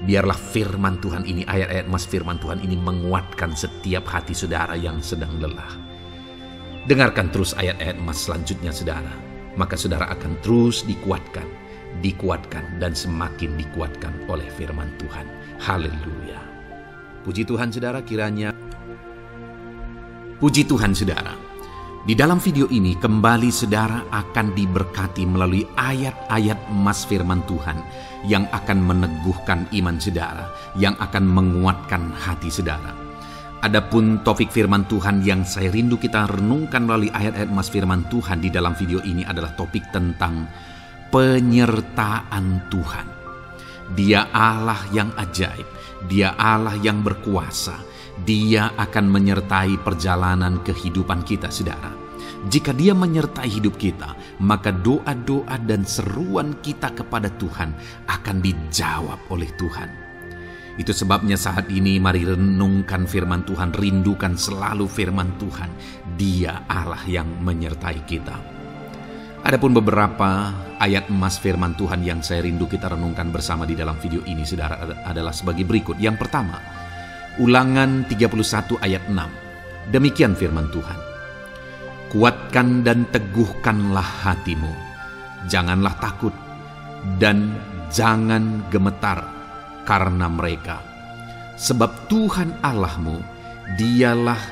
biarlah firman Tuhan ini, ayat-ayat mas firman Tuhan ini menguatkan setiap hati saudara yang sedang lelah. Dengarkan terus ayat-ayat mas selanjutnya saudara. Maka saudara akan terus dikuatkan, dan semakin dikuatkan oleh firman Tuhan. Haleluya. Puji Tuhan saudara, kiranya. Puji Tuhan saudara. Di dalam video ini kembali saudara akan diberkati melalui ayat-ayat emas firman Tuhan yang akan meneguhkan iman saudara, yang akan menguatkan hati saudara. Adapun topik firman Tuhan yang saya rindu kita renungkan melalui ayat-ayat emas firman Tuhan di dalam video ini adalah topik tentang penyertaan Tuhan. Dia Allah yang ajaib, Dia Allah yang berkuasa. Dia akan menyertai perjalanan kehidupan kita saudara. Jika Dia menyertai hidup kita, maka doa-doa dan seruan kita kepada Tuhan akan dijawab oleh Tuhan. Itu sebabnya saat ini mari renungkan firman Tuhan, rindukan selalu firman Tuhan. Dia Allah yang menyertai kita. Adapun beberapa ayat emas firman Tuhan yang saya rindu kita renungkan bersama di dalam video ini saudara adalah sebagai berikut. Yang pertama, Ulangan 31 ayat 6. Demikian firman Tuhan. Kuatkan dan teguhkanlah hatimu. Janganlah takut dan jangan gemetar karena mereka. Sebab Tuhan Allahmu, Dialah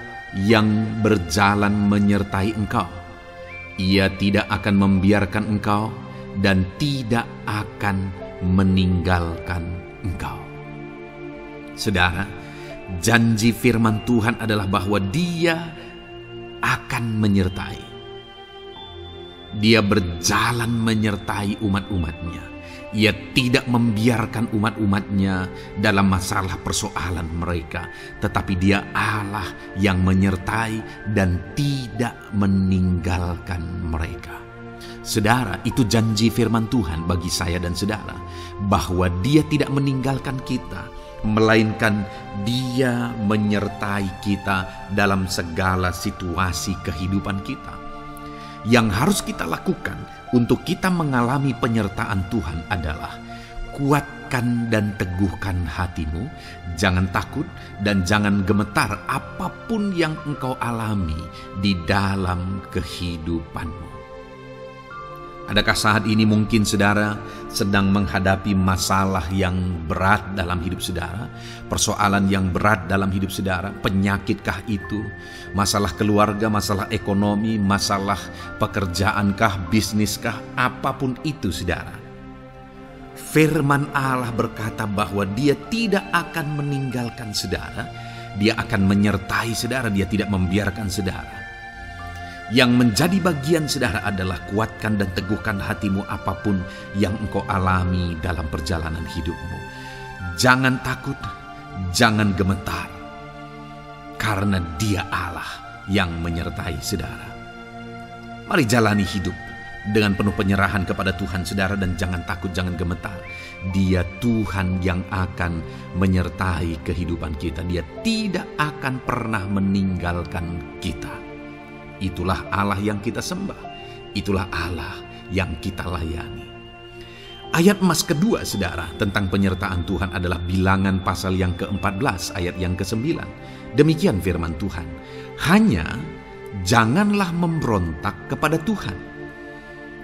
yang berjalan menyertai engkau. Ia tidak akan membiarkan engkau dan tidak akan meninggalkan engkau. Saudara, janji firman Tuhan adalah bahwa Dia akan menyertai. Dia berjalan menyertai umat-umatnya. Ia tidak membiarkan umat-umatnya dalam masalah persoalan mereka, tetapi Dia Allah yang menyertai dan tidak meninggalkan mereka. Saudara, itu janji firman Tuhan bagi saya dan saudara, bahwa Dia tidak meninggalkan kita, melainkan Dia menyertai kita dalam segala situasi kehidupan kita. Yang harus kita lakukan untuk kita mengalami penyertaan Tuhan adalah kuatkan dan teguhkan hatimu, jangan takut dan jangan gemetar apapun yang engkau alami di dalam kehidupanmu. Adakah saat ini mungkin saudara sedang menghadapi masalah yang berat dalam hidup saudara? Persoalan yang berat dalam hidup saudara? Penyakitkah itu? Masalah keluarga, masalah ekonomi, masalah pekerjaankah, bisniskah? Apapun itu saudara. Firman Allah berkata bahwa Dia tidak akan meninggalkan saudara. Dia akan menyertai saudara, Dia tidak membiarkan saudara. Yang menjadi bagian saudara adalah kuatkan dan teguhkan hatimu apapun yang engkau alami dalam perjalanan hidupmu. Jangan takut, jangan gemetar, karena Dia Allah yang menyertai saudara. Mari jalani hidup dengan penuh penyerahan kepada Tuhan saudara, dan jangan takut, jangan gemetar. Dia Tuhan yang akan menyertai kehidupan kita. Dia tidak akan pernah meninggalkan kita. Itulah Allah yang kita sembah. Itulah Allah yang kita layani. Ayat emas kedua saudara tentang penyertaan Tuhan adalah Bilangan pasal yang ke-14 ayat yang ke-9. Demikian firman Tuhan. Hanya janganlah memberontak kepada Tuhan,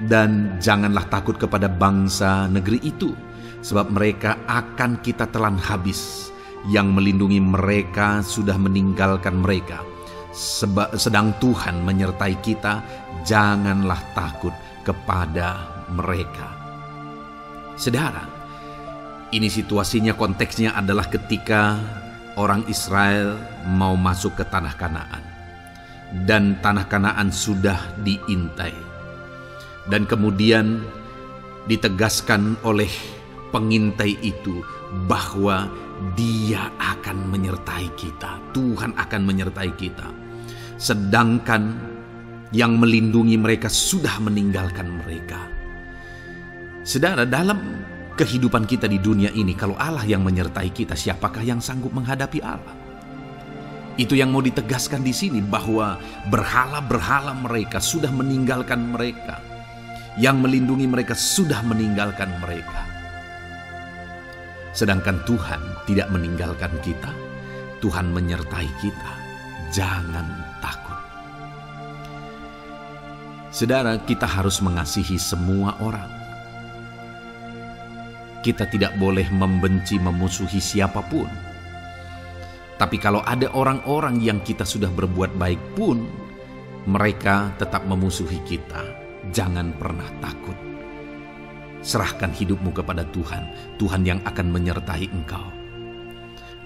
dan janganlah takut kepada bangsa negeri itu, sebab mereka akan kita telan habis. Yang melindungi mereka sudah meninggalkan mereka. Sedang Tuhan menyertai kita, janganlah takut kepada mereka. Saudara, ini situasinya, konteksnya adalah ketika orang Israel mau masuk ke tanah Kanaan. Dan tanah Kanaan sudah diintai. Dan kemudian ditegaskan oleh pengintai itu bahwa Dia akan menyertai kita. Tuhan akan menyertai kita. Sedangkan yang melindungi mereka sudah meninggalkan mereka. Saudara, dalam kehidupan kita di dunia ini, kalau Allah yang menyertai kita, siapakah yang sanggup menghadapi Allah? Itu yang mau ditegaskan di sini, bahwa berhala-berhala mereka sudah meninggalkan mereka. Yang melindungi mereka sudah meninggalkan mereka. Sedangkan Tuhan tidak meninggalkan kita. Tuhan menyertai kita. Jangan takut. Saudara, kita harus mengasihi semua orang. Kita tidak boleh membenci, memusuhi siapapun. Tapi kalau ada orang-orang yang kita sudah berbuat baik pun, mereka tetap memusuhi kita. Jangan pernah takut. Serahkan hidupmu kepada Tuhan. Tuhan yang akan menyertai engkau.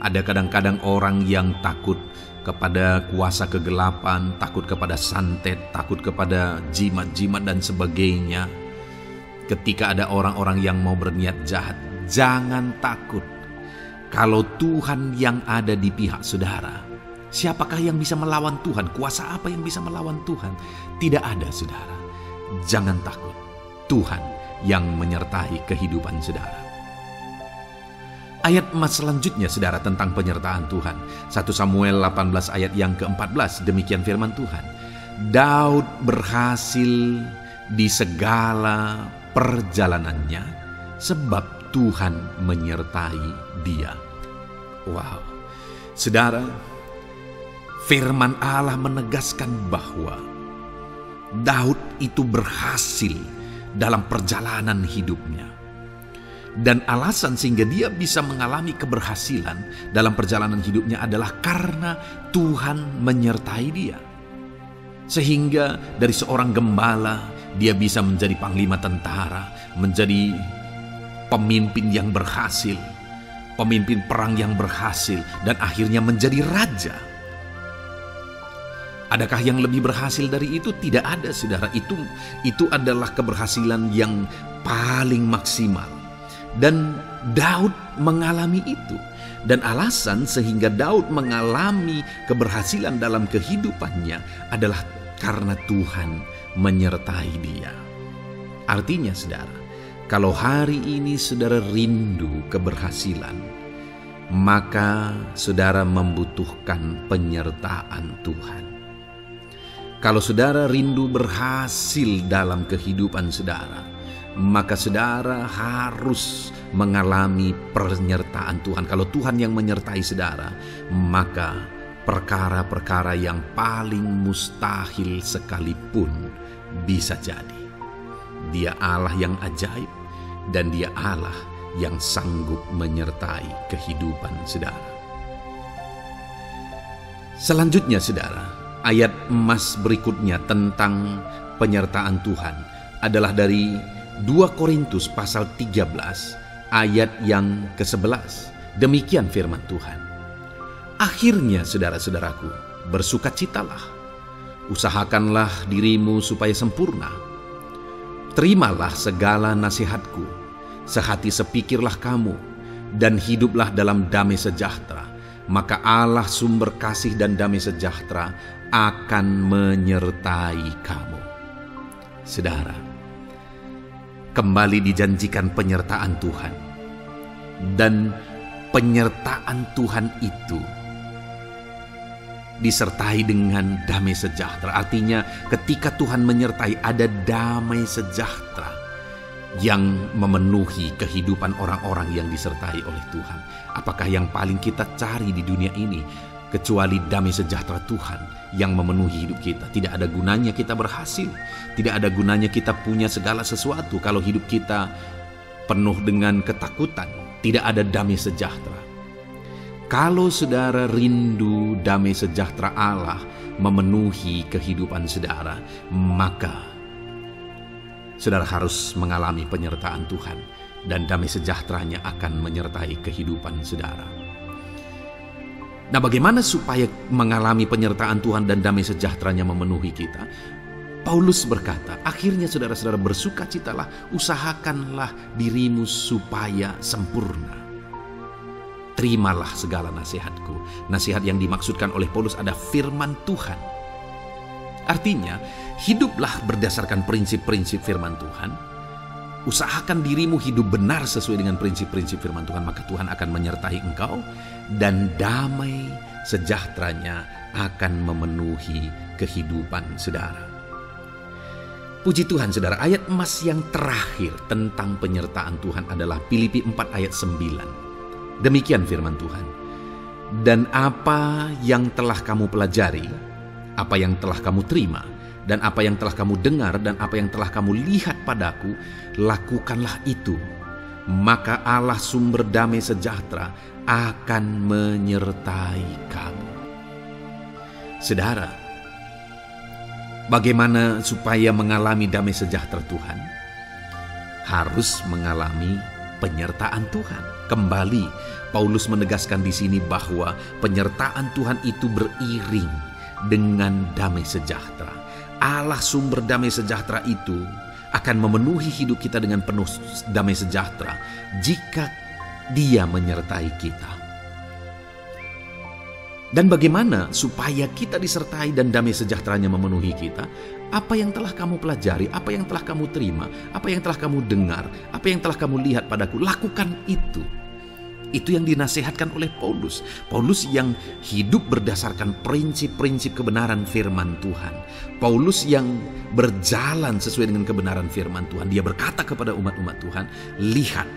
Ada kadang-kadang orang yang takut kepada kuasa kegelapan, takut kepada santet, takut kepada jimat-jimat dan sebagainya. Ketika ada orang-orang yang mau berniat jahat, jangan takut. Kalau Tuhan yang ada di pihak saudara, siapakah yang bisa melawan Tuhan? Kuasa apa yang bisa melawan Tuhan? Tidak ada, saudara. Jangan takut. Tuhan yang menyertai kehidupan saudara. Ayat emas selanjutnya saudara tentang penyertaan Tuhan. 1 Samuel 18 ayat yang ke-14. Demikian firman Tuhan. Daud berhasil di segala perjalanannya sebab Tuhan menyertai dia. Wow. Saudara, firman Allah menegaskan bahwa Daud itu berhasil dalam perjalanan hidupnya. Dan alasan sehingga dia bisa mengalami keberhasilan dalam perjalanan hidupnya adalah karena Tuhan menyertai dia. Sehingga dari seorang gembala, dia bisa menjadi panglima tentara, menjadi pemimpin yang berhasil, pemimpin perang yang berhasil, dan akhirnya menjadi raja. Adakah yang lebih berhasil dari itu? Tidak ada, saudara. Itu adalah keberhasilan yang paling maksimal. Dan Daud mengalami itu. Dan alasan sehingga Daud mengalami keberhasilan dalam kehidupannya adalah karena Tuhan menyertai dia. Artinya, saudara, kalau hari ini saudara rindu keberhasilan, maka saudara membutuhkan penyertaan Tuhan. Kalau saudara rindu berhasil dalam kehidupan saudara, maka saudara harus mengalami penyertaan Tuhan. Kalau Tuhan yang menyertai saudara, maka perkara-perkara yang paling mustahil sekalipun bisa jadi. Dia Allah yang ajaib, dan Dia Allah yang sanggup menyertai kehidupan saudara. Selanjutnya, saudara, ayat emas berikutnya tentang penyertaan Tuhan adalah dari 2 Korintus pasal 13 ayat yang ke-11. Demikian firman Tuhan. Akhirnya, saudara-saudaraku, bersukacitalah, usahakanlah dirimu supaya sempurna. Terimalah segala nasihatku, sehati sepikirlah kamu, dan hiduplah dalam damai sejahtera. Maka Allah sumber kasih dan damai sejahtera akan menyertai kamu. Saudara, kembali dijanjikan penyertaan Tuhan. Dan penyertaan Tuhan itu disertai dengan damai sejahtera. Artinya ketika Tuhan menyertai, ada damai sejahtera yang memenuhi kehidupan orang-orang yang disertai oleh Tuhan. Apakah yang paling kita cari di dunia ini kecuali damai sejahtera Tuhan yang memenuhi hidup kita? Tidak ada gunanya kita berhasil, tidak ada gunanya kita punya segala sesuatu kalau hidup kita penuh dengan ketakutan, tidak ada damai sejahtera. Kalau saudara rindu damai sejahtera Allah memenuhi kehidupan saudara, maka saudara harus mengalami penyertaan Tuhan, dan damai sejahteranya akan menyertai kehidupan saudara. Nah, bagaimana supaya mengalami penyertaan Tuhan dan damai sejahteranya memenuhi kita? Paulus berkata, akhirnya saudara-saudara bersukacitalah, usahakanlah dirimu supaya sempurna. Terimalah segala nasihatku. Nasihat yang dimaksudkan oleh Paulus ada firman Tuhan. Artinya, hiduplah berdasarkan prinsip-prinsip firman Tuhan. Usahakan dirimu hidup benar sesuai dengan prinsip-prinsip firman Tuhan, maka Tuhan akan menyertai engkau, dan damai sejahteranya akan memenuhi kehidupan saudara. Puji Tuhan, saudara, ayat emas yang terakhir tentang penyertaan Tuhan adalah Filipi 4 ayat 9. Demikian firman Tuhan. Dan apa yang telah kamu pelajari, apa yang telah kamu terima, dan apa yang telah kamu dengar, dan apa yang telah kamu lihat padaku, lakukanlah itu. Maka Allah sumber damai sejahtera akan menyertai kamu. Saudara, bagaimana supaya mengalami damai sejahtera Tuhan? Harus mengalami penyertaan Tuhan. Kembali, Paulus menegaskan di sini bahwa penyertaan Tuhan itu beriring dengan damai sejahtera. Allah sumber damai sejahtera itu akan memenuhi hidup kita dengan penuh damai sejahtera jika Dia menyertai kita. Dan bagaimana supaya kita disertai dan damai sejahteranya memenuhi kita? Apa yang telah kamu pelajari, apa yang telah kamu terima, apa yang telah kamu dengar, apa yang telah kamu lihat padaku, lakukan itu. Itu yang dinasihatkan oleh Paulus. Paulus yang hidup berdasarkan prinsip-prinsip kebenaran firman Tuhan. Paulus yang berjalan sesuai dengan kebenaran firman Tuhan. Dia berkata kepada umat-umat Tuhan, lihat,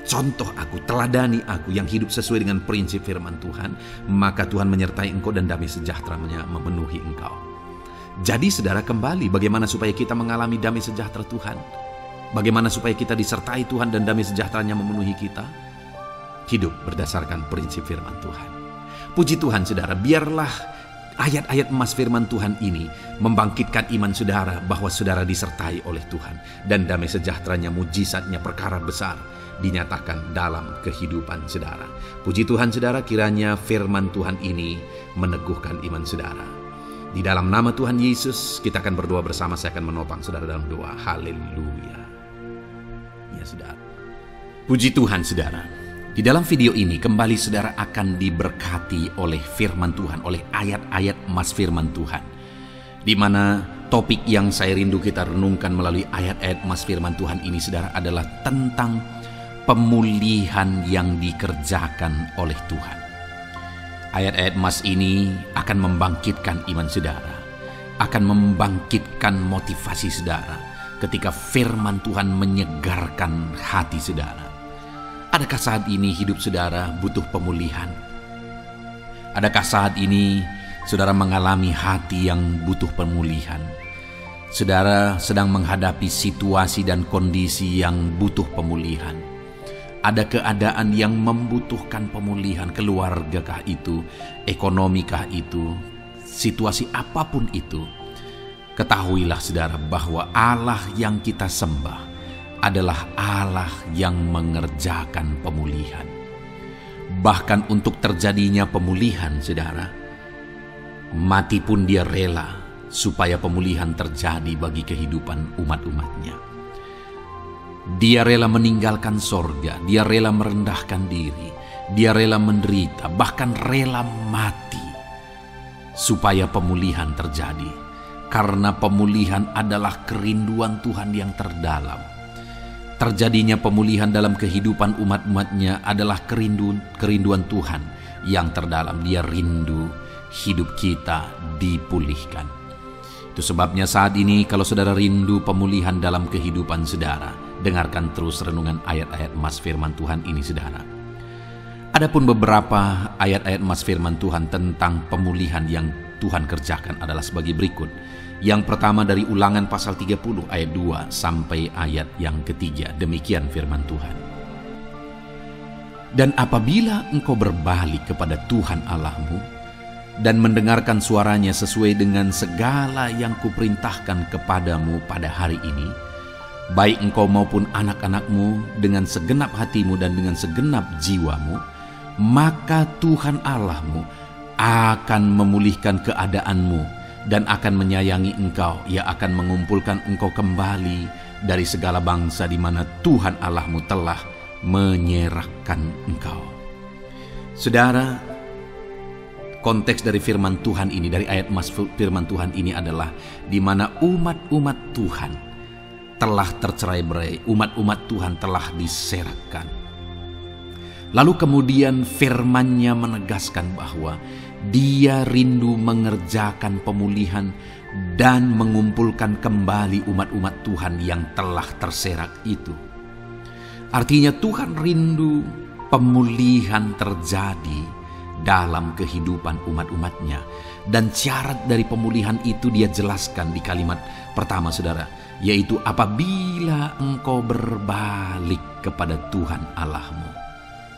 contoh aku, teladani aku yang hidup sesuai dengan prinsip firman Tuhan, maka Tuhan menyertai engkau dan damai sejahteranya memenuhi engkau. Jadi saudara, kembali bagaimana supaya kita mengalami damai sejahtera Tuhan? Bagaimana supaya kita disertai Tuhan dan damai sejahtera-Nya memenuhi kita? Hidup berdasarkan prinsip firman Tuhan. Puji Tuhan saudara, biarlah ayat-ayat emas firman Tuhan ini membangkitkan iman saudara bahwa saudara disertai oleh Tuhan. Dan damai sejahtera-Nya, mujizat-Nya, perkara besar dinyatakan dalam kehidupan saudara. Puji Tuhan saudara, kiranya firman Tuhan ini meneguhkan iman saudara. Di dalam nama Tuhan Yesus, kita akan berdoa bersama. Saya akan menopang saudara dalam doa. Haleluya. Ya saudara. Puji Tuhan saudara. Di dalam video ini kembali saudara akan diberkati oleh firman Tuhan, oleh ayat-ayat emas firman Tuhan. Di mana topik yang saya rindu kita renungkan melalui ayat-ayat emas firman Tuhan ini saudara adalah tentang pemulihan yang dikerjakan oleh Tuhan. Ayat-ayat emas ini akan membangkitkan iman saudara, akan membangkitkan motivasi saudara ketika firman Tuhan menyegarkan hati saudara. Adakah saat ini hidup saudara butuh pemulihan? Adakah saat ini saudara mengalami hati yang butuh pemulihan? Saudara sedang menghadapi situasi dan kondisi yang butuh pemulihan. Ada keadaan yang membutuhkan pemulihan, keluargakah itu, ekonomikah itu, situasi apapun itu. Ketahuilah saudara bahwa Allah yang kita sembah adalah Allah yang mengerjakan pemulihan. Bahkan untuk terjadinya pemulihan saudara, mati pun Dia rela supaya pemulihan terjadi bagi kehidupan umat-umatnya. Dia rela meninggalkan sorga, Dia rela merendahkan diri, Dia rela menderita, bahkan rela mati supaya pemulihan terjadi. Karena pemulihan adalah kerinduan Tuhan yang terdalam. Terjadinya pemulihan dalam kehidupan umat-umatnya adalah kerinduan Tuhan yang terdalam. Dia rindu hidup kita dipulihkan. Itu sebabnya saat ini kalau saudara rindu pemulihan dalam kehidupan saudara, dengarkan terus renungan ayat-ayat emas firman Tuhan ini saudara. Adapun beberapa ayat-ayat emas firman Tuhan tentang pemulihan yang Tuhan kerjakan adalah sebagai berikut. Yang pertama dari Ulangan pasal 30 ayat 2 sampai ayat yang ketiga. Demikian firman Tuhan. Dan apabila engkau berbalik kepada Tuhan Allahmu dan mendengarkan suaranya sesuai dengan segala yang kuperintahkan kepadamu pada hari ini, baik engkau maupun anak-anakmu dengan segenap hatimu dan dengan segenap jiwamu, maka Tuhan Allahmu akan memulihkan keadaanmu dan akan menyayangi engkau. Ia akan mengumpulkan engkau kembali dari segala bangsa di mana Tuhan Allahmu telah menyerahkan engkau. Saudara, konteks dari firman Tuhan ini, dari ayat emas firman Tuhan ini adalah di mana umat-umat Tuhan telah tercerai-berai, umat-umat Tuhan telah diserahkan. Lalu kemudian firman-Nya menegaskan bahwa Dia rindu mengerjakan pemulihan dan mengumpulkan kembali umat-umat Tuhan yang telah terserak itu. Artinya Tuhan rindu pemulihan terjadi dalam kehidupan umat-umatnya. Dan syarat dari pemulihan itu Dia jelaskan di kalimat pertama saudara, yaitu apabila engkau berbalik kepada Tuhan Allahmu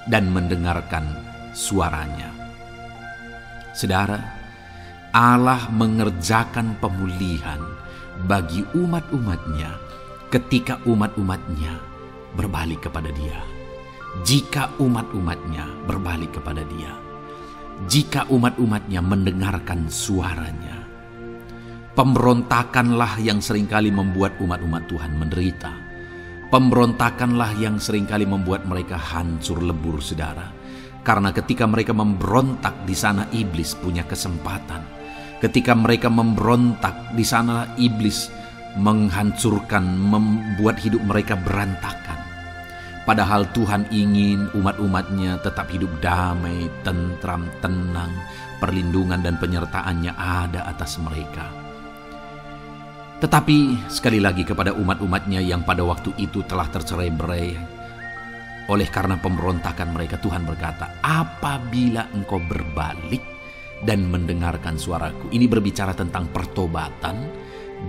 dan mendengarkan suaranya. Saudara, Allah mengerjakan pemulihan bagi umat-umatnya ketika umat-umatnya berbalik kepada Dia. Jika umat-umatnya berbalik kepada Dia, jika umat-umatnya mendengarkan suaranya. Pemberontakanlah yang seringkali membuat umat-umat Tuhan menderita. Pemberontakanlah yang seringkali membuat mereka hancur lebur saudara. Karena ketika mereka memberontak, di sana iblis punya kesempatan. Ketika mereka memberontak, di sana iblis menghancurkan, membuat hidup mereka berantakan. Padahal Tuhan ingin umat-umatnya tetap hidup damai, tentram, tenang. Perlindungan dan penyertaan-Nya ada atas mereka. Tetapi sekali lagi kepada umat-umatnya yang pada waktu itu telah tercerai-berai oleh karena pemberontakan mereka, Tuhan berkata, apabila engkau berbalik dan mendengarkan suaraku. Ini berbicara tentang pertobatan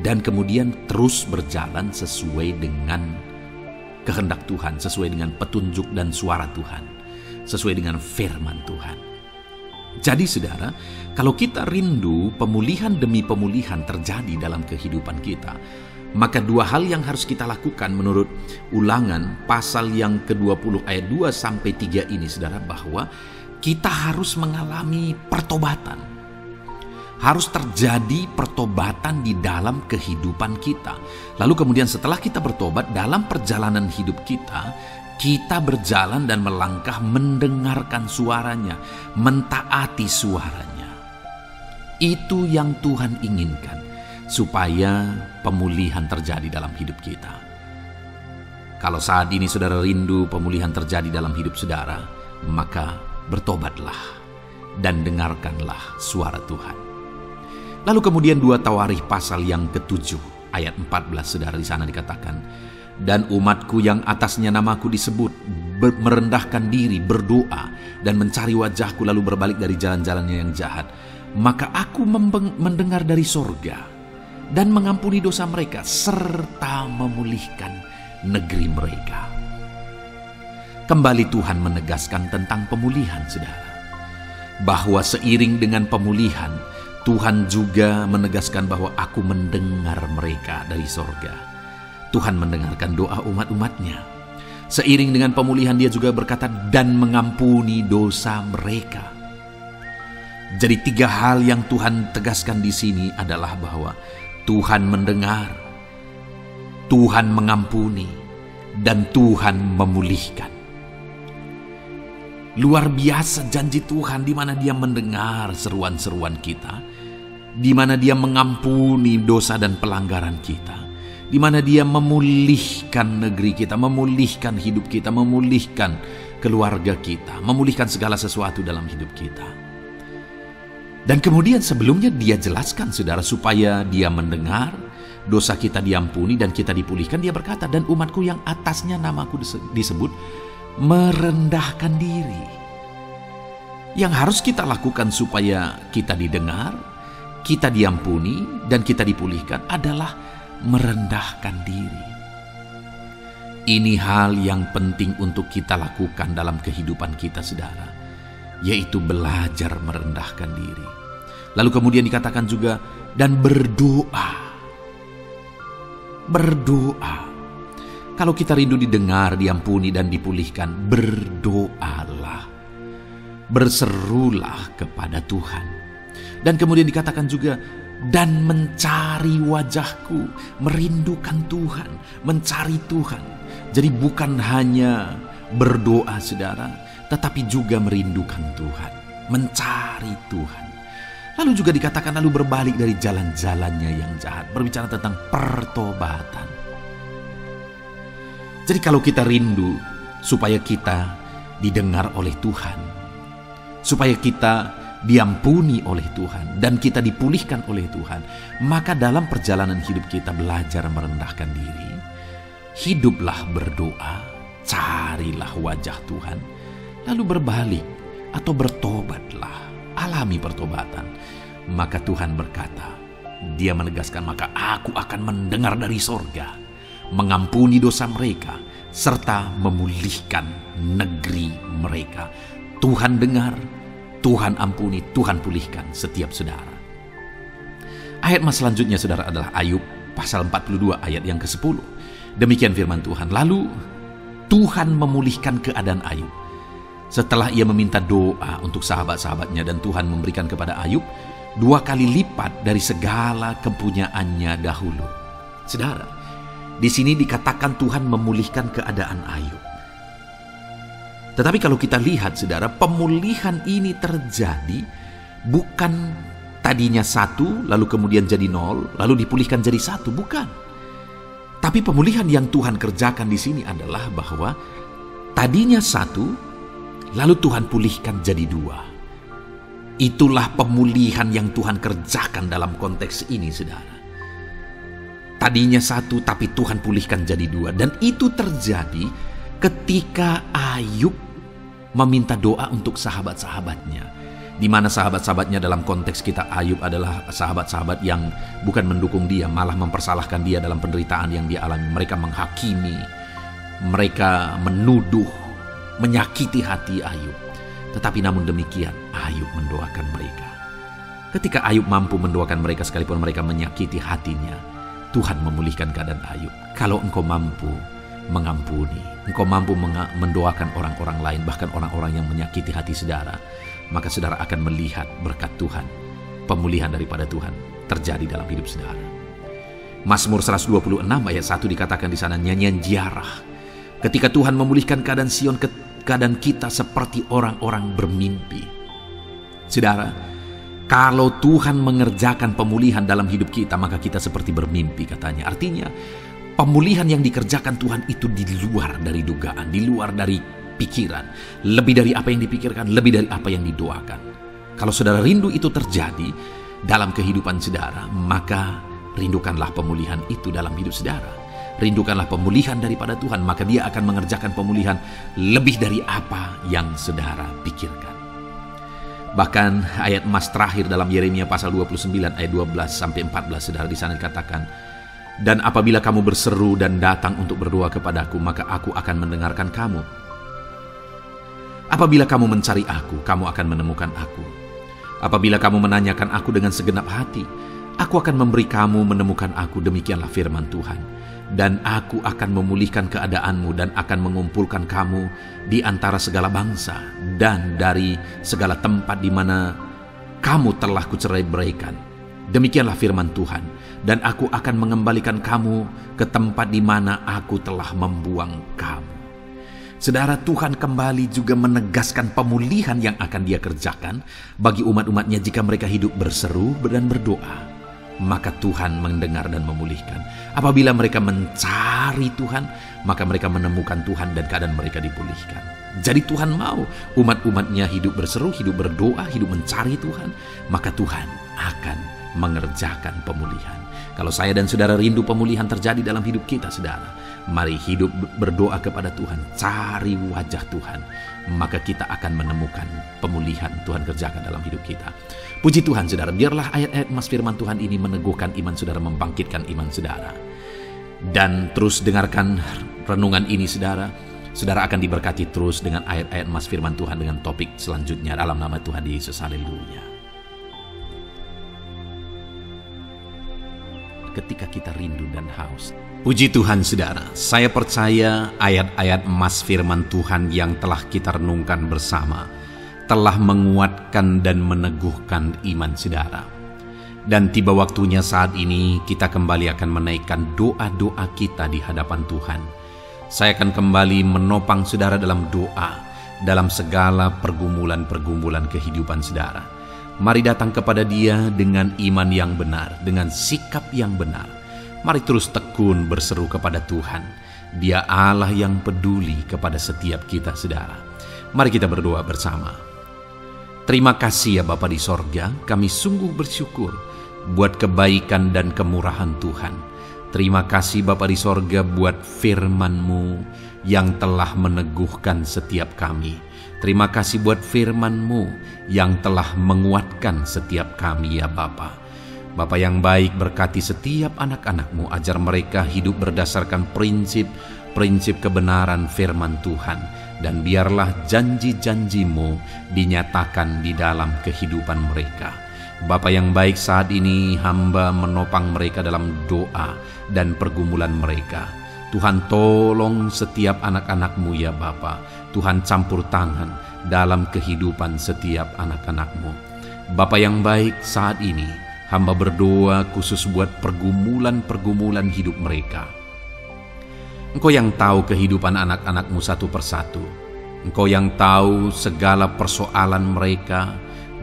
dan kemudian terus berjalan sesuai dengan kehendak Tuhan, sesuai dengan petunjuk dan suara Tuhan, sesuai dengan firman Tuhan. Jadi saudara, kalau kita rindu pemulihan demi pemulihan terjadi dalam kehidupan kita, maka dua hal yang harus kita lakukan menurut Ulangan pasal yang ke-20 ayat 2-3 ini saudara, bahwa kita harus mengalami pertobatan. Harus terjadi pertobatan di dalam kehidupan kita. Lalu kemudian setelah kita bertobat, dalam perjalanan hidup kita, kita berjalan dan melangkah mendengarkan suaranya, mentaati suaranya. Itu yang Tuhan inginkan, supaya pemulihan terjadi dalam hidup kita. Kalau saat ini saudara rindu pemulihan terjadi dalam hidup saudara, maka bertobatlah dan dengarkanlah suara Tuhan. Lalu kemudian 2 Tawarikh pasal yang ke-7 ayat 14 saudara, di sana dikatakan, dan umatku yang atasnya namaku disebut merendahkan diri, berdoa dan mencari wajahku, lalu berbalik dari jalan-jalannya yang jahat, maka aku mendengar dari sorga dan mengampuni dosa mereka serta memulihkan negeri mereka. Kembali Tuhan menegaskan tentang pemulihan saudara, bahwa seiring dengan pemulihan Tuhan juga menegaskan bahwa aku mendengar mereka dari sorga. Tuhan mendengarkan doa umat-umatnya. Seiring dengan pemulihan dia juga berkata dan mengampuni dosa mereka. Jadi 3 hal yang Tuhan tegaskan di sini adalah bahwa Tuhan mendengar, Tuhan mengampuni, dan Tuhan memulihkan. Luar biasa janji Tuhan, di mana Dia mendengar seruan-seruan kita, di mana Dia mengampuni dosa dan pelanggaran kita, di mana Dia memulihkan negeri kita, memulihkan hidup kita, memulihkan keluarga kita, memulihkan segala sesuatu dalam hidup kita. Dan kemudian sebelumnya Dia jelaskan saudara, supaya Dia mendengar, dosa kita diampuni dan kita dipulihkan. Dia berkata, dan umatku yang atasnya namaku disebut merendahkan diri. Yang harus kita lakukan supaya kita didengar, kita diampuni, dan kita dipulihkan adalah merendahkan diri. Ini hal yang penting untuk kita lakukan dalam kehidupan kita saudara, yaitu belajar merendahkan diri. Lalu kemudian dikatakan juga, dan berdoa. Berdoa. Kalau kita rindu didengar, diampuni, dan dipulihkan, berdoalah. Berserulah kepada Tuhan. Dan kemudian dikatakan juga, dan mencari wajahku, merindukan Tuhan, mencari Tuhan. Jadi bukan hanya berdoa saudara, tetapi juga merindukan Tuhan, mencari Tuhan. Lalu juga dikatakan, lalu berbalik dari jalan-jalannya yang jahat. Berbicara tentang pertobatan. Jadi kalau kita rindu supaya kita didengar oleh Tuhan, supaya kita diampuni oleh Tuhan, dan kita dipulihkan oleh Tuhan, maka dalam perjalanan hidup kita belajar merendahkan diri. Hiduplah berdoa, carilah wajah Tuhan, lalu berbalik atau bertobatlah, alami pertobatan. Maka Tuhan berkata, Dia menegaskan, maka aku akan mendengar dari sorga, mengampuni dosa mereka, serta memulihkan negeri mereka. Tuhan dengar, Tuhan ampuni, Tuhan pulihkan setiap saudara. Ayat mas selanjutnya saudara adalah Ayub pasal 42 ayat yang ke-10. Demikian firman Tuhan. Lalu Tuhan memulihkan keadaan Ayub. Setelah ia meminta doa untuk sahabat-sahabatnya, dan Tuhan memberikan kepada Ayub 2 kali lipat dari segala kepunyaannya dahulu. Saudara, di sini dikatakan Tuhan memulihkan keadaan Ayub. Tetapi kalau kita lihat saudara, pemulihan ini terjadi bukan tadinya 1, lalu kemudian jadi 0, lalu dipulihkan jadi 1, bukan. Tapi pemulihan yang Tuhan kerjakan di sini adalah bahwa tadinya 1, lalu Tuhan pulihkan jadi 2. Itulah pemulihan yang Tuhan kerjakan dalam konteks ini saudara. Tadinya 1, tapi Tuhan pulihkan jadi 2. Dan itu terjadi ketika Ayub meminta doa untuk sahabat-sahabatnya, di mana sahabat-sahabatnya dalam konteks kita Ayub adalah sahabat-sahabat yang bukan mendukung dia, malah mempersalahkan dia dalam penderitaan yang dia alami. Mereka menghakimi Mereka menuduh, menyakiti hati Ayub. Tetapi namun demikian, Ayub mendoakan mereka. Ketika Ayub mampu mendoakan mereka sekalipun mereka menyakiti hatinya, Tuhan memulihkan keadaan Ayub. Kalau engkau mampu mengampuni, engkau mampu mendoakan orang-orang lain, bahkan orang-orang yang menyakiti hati saudara, maka saudara akan melihat berkat Tuhan, pemulihan daripada Tuhan terjadi dalam hidup saudara. Mazmur 126 ayat 1 dikatakan di sana, nyanyian ziarah. Ketika Tuhan memulihkan keadaan Sion, keadaan kita seperti orang-orang bermimpi. Saudara, kalau Tuhan mengerjakan pemulihan dalam hidup kita, maka kita seperti bermimpi katanya. Artinya, pemulihan yang dikerjakan Tuhan itu di luar dari dugaan, di luar dari pikiran. Lebih dari apa yang dipikirkan, lebih dari apa yang didoakan. Kalau saudara rindu itu terjadi dalam kehidupan saudara, maka rindukanlah pemulihan itu dalam hidup saudara. Rindukanlah pemulihan daripada Tuhan, maka Dia akan mengerjakan pemulihan lebih dari apa yang saudara pikirkan. Bahkan ayat emas terakhir dalam Yeremia pasal 29 ayat 12-14 saudara, di sana dikatakan, dan apabila kamu berseru dan datang untuk berdoa kepadaku, maka aku akan mendengarkan kamu. Apabila kamu mencari aku, kamu akan menemukan aku. Apabila kamu menanyakan aku dengan segenap hati, aku akan memberi kamu menemukan aku, demikianlah firman Tuhan. Dan aku akan memulihkan keadaanmu dan akan mengumpulkan kamu di antara segala bangsa dan dari segala tempat di mana kamu telah kucerai-beraikan. Demikianlah firman Tuhan. Dan aku akan mengembalikan kamu ke tempat di mana aku telah membuang kamu. Saudara, Tuhan kembali juga menegaskan pemulihan yang akan Dia kerjakan bagi umat-umatnya jika mereka hidup berseru dan berdoa. Maka Tuhan mendengar dan memulihkan. Apabila mereka mencari Tuhan, maka mereka menemukan Tuhan dan keadaan mereka dipulihkan. Jadi Tuhan mau umat-umatnya hidup berseru, hidup berdoa, hidup mencari Tuhan, maka Tuhan akan mengerjakan pemulihan. Kalau saya dan saudara rindu pemulihan terjadi dalam hidup kita, saudara, mari hidup berdoa kepada Tuhan, cari wajah Tuhan, maka kita akan menemukan pemulihan Tuhan kerjakan dalam hidup kita. Puji Tuhan saudara, biarlah ayat-ayat emas firman Tuhan ini meneguhkan iman saudara, membangkitkan iman saudara. Dan terus dengarkan renungan ini saudara. Saudara akan diberkati terus dengan ayat-ayat emas firman Tuhan dengan topik selanjutnya dalam nama Tuhan Yesus. Haleluya. Ketika kita rindu dan haus. Puji Tuhan saudara, saya percaya ayat-ayat emas firman Tuhan yang telah kita renungkan bersama telah menguatkan dan meneguhkan iman saudara. Dan tiba waktunya saat ini kita kembali akan menaikkan doa-doa kita di hadapan Tuhan. Saya akan kembali menopang saudara dalam doa, dalam segala pergumulan-pergumulan kehidupan saudara. Mari datang kepada Dia dengan iman yang benar, dengan sikap yang benar. Mari terus tekun berseru kepada Tuhan. Dia Allah yang peduli kepada setiap kita saudara. Mari kita berdoa bersama. Terima kasih ya Bapa di sorga, kami sungguh bersyukur buat kebaikan dan kemurahan Tuhan. Terima kasih Bapa di sorga buat firman-Mu yang telah meneguhkan setiap kami. Terima kasih buat firman-Mu yang telah menguatkan setiap kami ya Bapa. Bapa yang baik, berkati setiap anak-anak-Mu, ajar mereka hidup berdasarkan prinsip kebenaran firman Tuhan. Dan biarlah janji-janji-Mu dinyatakan di dalam kehidupan mereka. Bapa yang baik, saat ini hamba menopang mereka dalam doa dan pergumulan mereka. Tuhan tolong setiap anak-anak-Mu ya Bapa. Tuhan campur tangan dalam kehidupan setiap anak-anak-Mu. Bapa yang baik, saat ini hamba berdoa khusus buat pergumulan-pergumulan hidup mereka. Engkau yang tahu kehidupan anak-anak-Mu satu persatu. Engkau yang tahu segala persoalan mereka,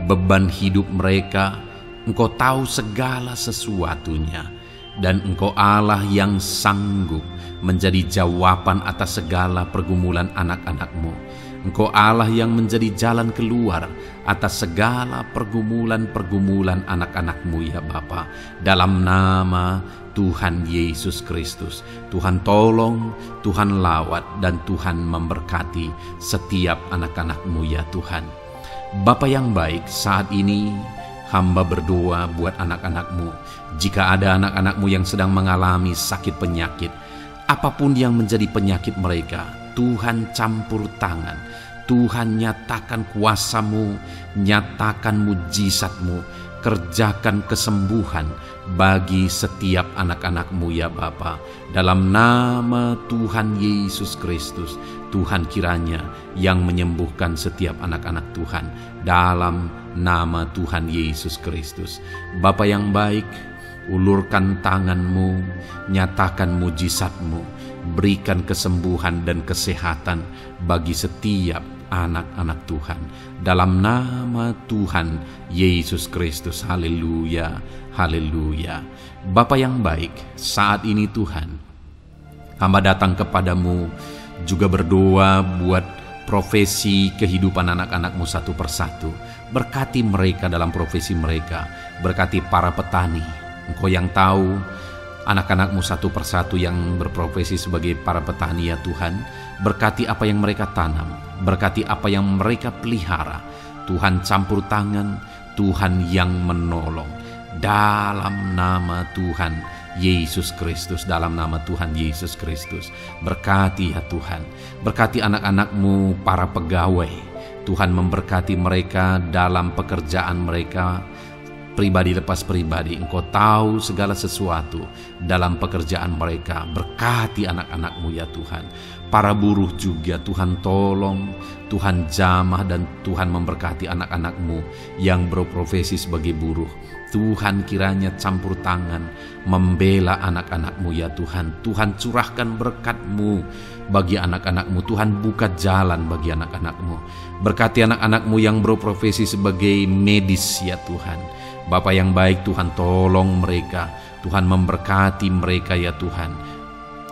beban hidup mereka. Engkau tahu segala sesuatunya. Dan Engkau Allah yang sanggup menjadi jawaban atas segala pergumulan anak-anak-Mu. Engkau Allah yang menjadi jalan keluar atas segala pergumulan-pergumulan anak-anak-Mu ya Bapa. Dalam nama Tuhan Yesus Kristus, Tuhan tolong, Tuhan lawat, dan Tuhan memberkati setiap anak-anak-Mu ya Tuhan. Bapa yang baik, saat ini hamba berdoa buat anak-anak-Mu. Jika ada anak-anak-Mu yang sedang mengalami sakit penyakit, Apapun yang menjadi penyakit mereka, Tuhan campur tangan. Tuhan nyatakan kuasa-Mu, nyatakan mujizat-Mu, kerjakan kesembuhan bagi setiap anak-anak-Mu ya Bapa. Dalam nama Tuhan Yesus Kristus, Tuhan kiranya yang menyembuhkan setiap anak-anak Tuhan. Dalam nama Tuhan Yesus Kristus. Bapa yang baik, ulurkan tangan-Mu, nyatakan mujizat-Mu, berikan kesembuhan dan kesehatan bagi setiap anak-anak Tuhan. Dalam nama Tuhan Yesus Kristus. Haleluya, haleluya. Bapa yang baik, saat ini Tuhan, hamba datang kepadamu juga berdoa buat profesi kehidupan anak-anak-Mu satu persatu. Berkati mereka dalam profesi mereka, berkati para petani. Engkau yang tahu anak-anak-Mu satu persatu yang berprofesi sebagai para petani ya Tuhan. Berkati apa yang mereka tanam, berkati apa yang mereka pelihara. Tuhan campur tangan, Tuhan yang menolong. Dalam nama Tuhan Yesus Kristus, dalam nama Tuhan Yesus Kristus. Berkati ya Tuhan, berkati anak-anak-Mu para pegawai. Tuhan memberkati mereka dalam pekerjaan mereka, pribadi lepas pribadi. Engkau tahu segala sesuatu dalam pekerjaan mereka. Berkati anak-anak-Mu ya Tuhan. Para buruh juga Tuhan tolong, Tuhan jamah, dan Tuhan memberkati anak-anak-Mu yang berprofesi sebagai buruh. Tuhan kiranya campur tangan membela anak-anak-Mu ya Tuhan. Tuhan curahkan berkat-Mu bagi anak-anak-Mu. Tuhan buka jalan bagi anak-anak-Mu. Berkati anak-anak-Mu yang berprofesi sebagai medis ya Tuhan. Bapa yang baik, Tuhan tolong mereka. Tuhan memberkati mereka ya Tuhan.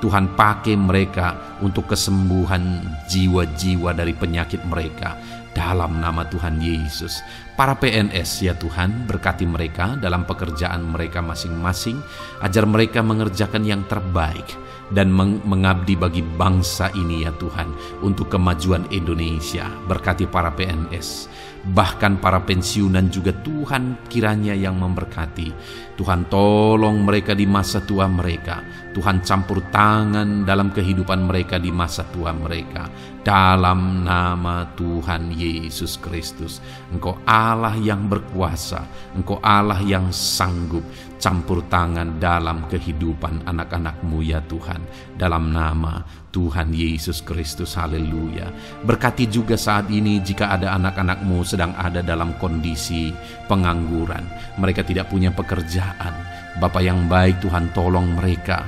Tuhan pakai mereka untuk kesembuhan jiwa-jiwa dari penyakit mereka. Dalam nama Tuhan Yesus. Para PNS ya Tuhan, berkati mereka dalam pekerjaan mereka masing-masing. Ajar mereka mengerjakan yang terbaik dan mengabdi bagi bangsa ini ya Tuhan, untuk kemajuan Indonesia. Berkati para PNS, bahkan para pensiunan juga Tuhan kiranya yang memberkati. Tuhan tolong mereka di masa tua mereka. Tuhan campur tangan dalam kehidupan mereka di masa tua mereka. Dalam nama Tuhan Yesus Kristus. Engkau Allah yang berkuasa, Engkau Allah yang sanggup. Campur tangan dalam kehidupan anak-anak-Mu ya Tuhan. Dalam nama Tuhan Yesus Kristus. Haleluya. Berkati juga saat ini jika ada anak-anak-Mu sedang ada dalam kondisi pengangguran, mereka tidak punya pekerjaan. Bapa yang baik, Tuhan tolong mereka.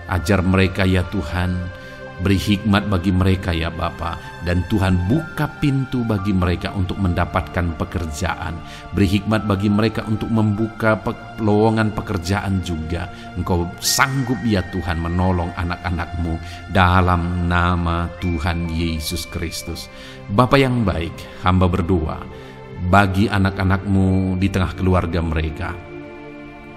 Ajar mereka ya Tuhan. Beri hikmat bagi mereka ya Bapa. Dan Tuhan buka pintu bagi mereka untuk mendapatkan pekerjaan. Beri hikmat bagi mereka untuk membuka lowongan pekerjaan juga. Engkau sanggup ya Tuhan menolong anak-anak-Mu dalam nama Tuhan Yesus Kristus. Bapa yang baik, hamba berdoa bagi anak-anak-Mu di tengah keluarga mereka.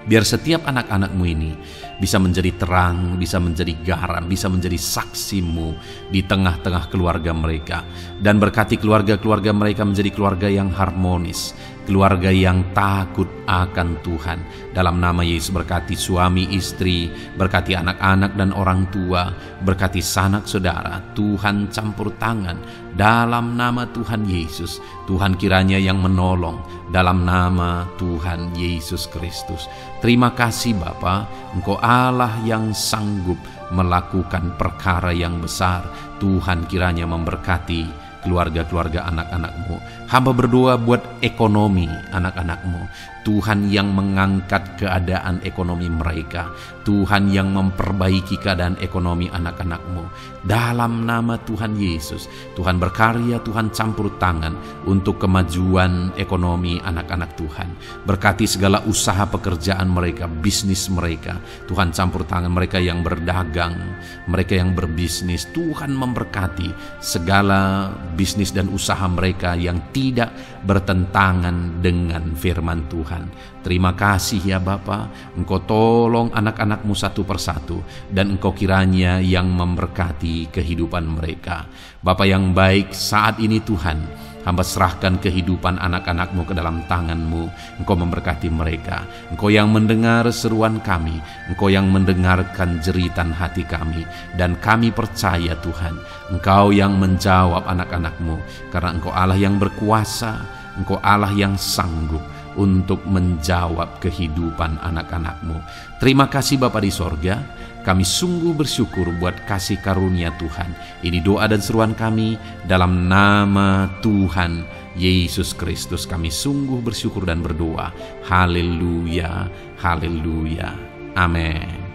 Biar setiap anak-anak-Mu ini bisa menjadi terang, bisa menjadi garam, bisa menjadi saksi-Mu di tengah-tengah keluarga mereka. Dan berkati keluarga-keluarga mereka menjadi keluarga yang harmonis, keluarga yang takut akan Tuhan. Dalam nama Yesus, berkati suami istri, berkati anak-anak dan orang tua, berkati sanak saudara. Tuhan campur tangan dalam nama Tuhan Yesus. Tuhan kiranya yang menolong dalam nama Tuhan Yesus Kristus. Terima kasih Bapa, Engkau Allah yang sanggup melakukan perkara yang besar. Tuhan kiranya memberkati keluarga-keluarga anak-anak-Mu. Hamba berdoa buat ekonomi anak-anak-Mu. Tuhan yang mengangkat keadaan ekonomi mereka. Tuhan yang memperbaiki keadaan ekonomi anak-anak-Mu. Dalam nama Tuhan Yesus, Tuhan berkarya, Tuhan campur tangan untuk kemajuan ekonomi anak-anak Tuhan. Berkati segala usaha pekerjaan mereka, bisnis mereka. Tuhan campur tangan mereka yang berdagang, mereka yang berbisnis. Tuhan memberkati segala bisnis dan usaha mereka yang tidak bertentangan dengan firman Tuhan. Terima kasih ya Bapa, Engkau tolong anak-anak-Mu satu persatu, dan Engkau kiranya yang memberkati kehidupan mereka. Bapa yang baik, saat ini Tuhan, Hamba serahkan kehidupan anak-anak-Mu ke dalam tangan-Mu. Engkau memberkati mereka. Engkau yang mendengar seruan kami. Engkau yang mendengarkan jeritan hati kami. Dan kami percaya Tuhan, Engkau yang menjawab anak-anak-Mu. Karena Engkau Allah yang berkuasa, Engkau Allah yang sanggup untuk menjawab kehidupan anak-anak-Mu. Terima kasih Bapa di sorga. Kami sungguh bersyukur buat kasih karunia Tuhan. Ini doa dan seruan kami dalam nama Tuhan Yesus Kristus. Kami sungguh bersyukur dan berdoa. Haleluya, haleluya, amin.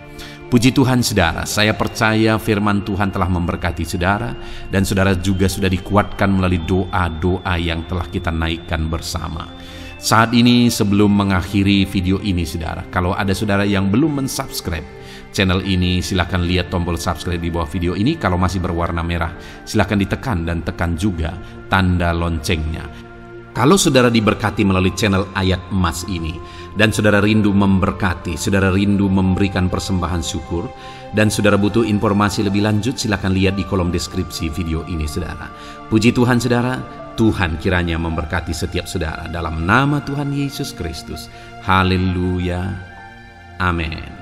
Puji Tuhan saudara, saya percaya firman Tuhan telah memberkati saudara, dan saudara juga sudah dikuatkan melalui doa-doa yang telah kita naikkan bersama. Saat ini sebelum mengakhiri video ini saudara, kalau ada saudara yang belum mensubscribe channel ini, silakan lihat tombol subscribe di bawah video ini. Kalau masih berwarna merah, silakan ditekan dan tekan juga tanda loncengnya. Kalau saudara diberkati melalui channel Ayat Emas ini, dan saudara rindu memberkati, saudara rindu memberikan persembahan syukur, dan saudara butuh informasi lebih lanjut, silakan lihat di kolom deskripsi video ini saudara. Puji Tuhan saudara, Tuhan kiranya memberkati setiap saudara dalam nama Tuhan Yesus Kristus. Haleluya, amin.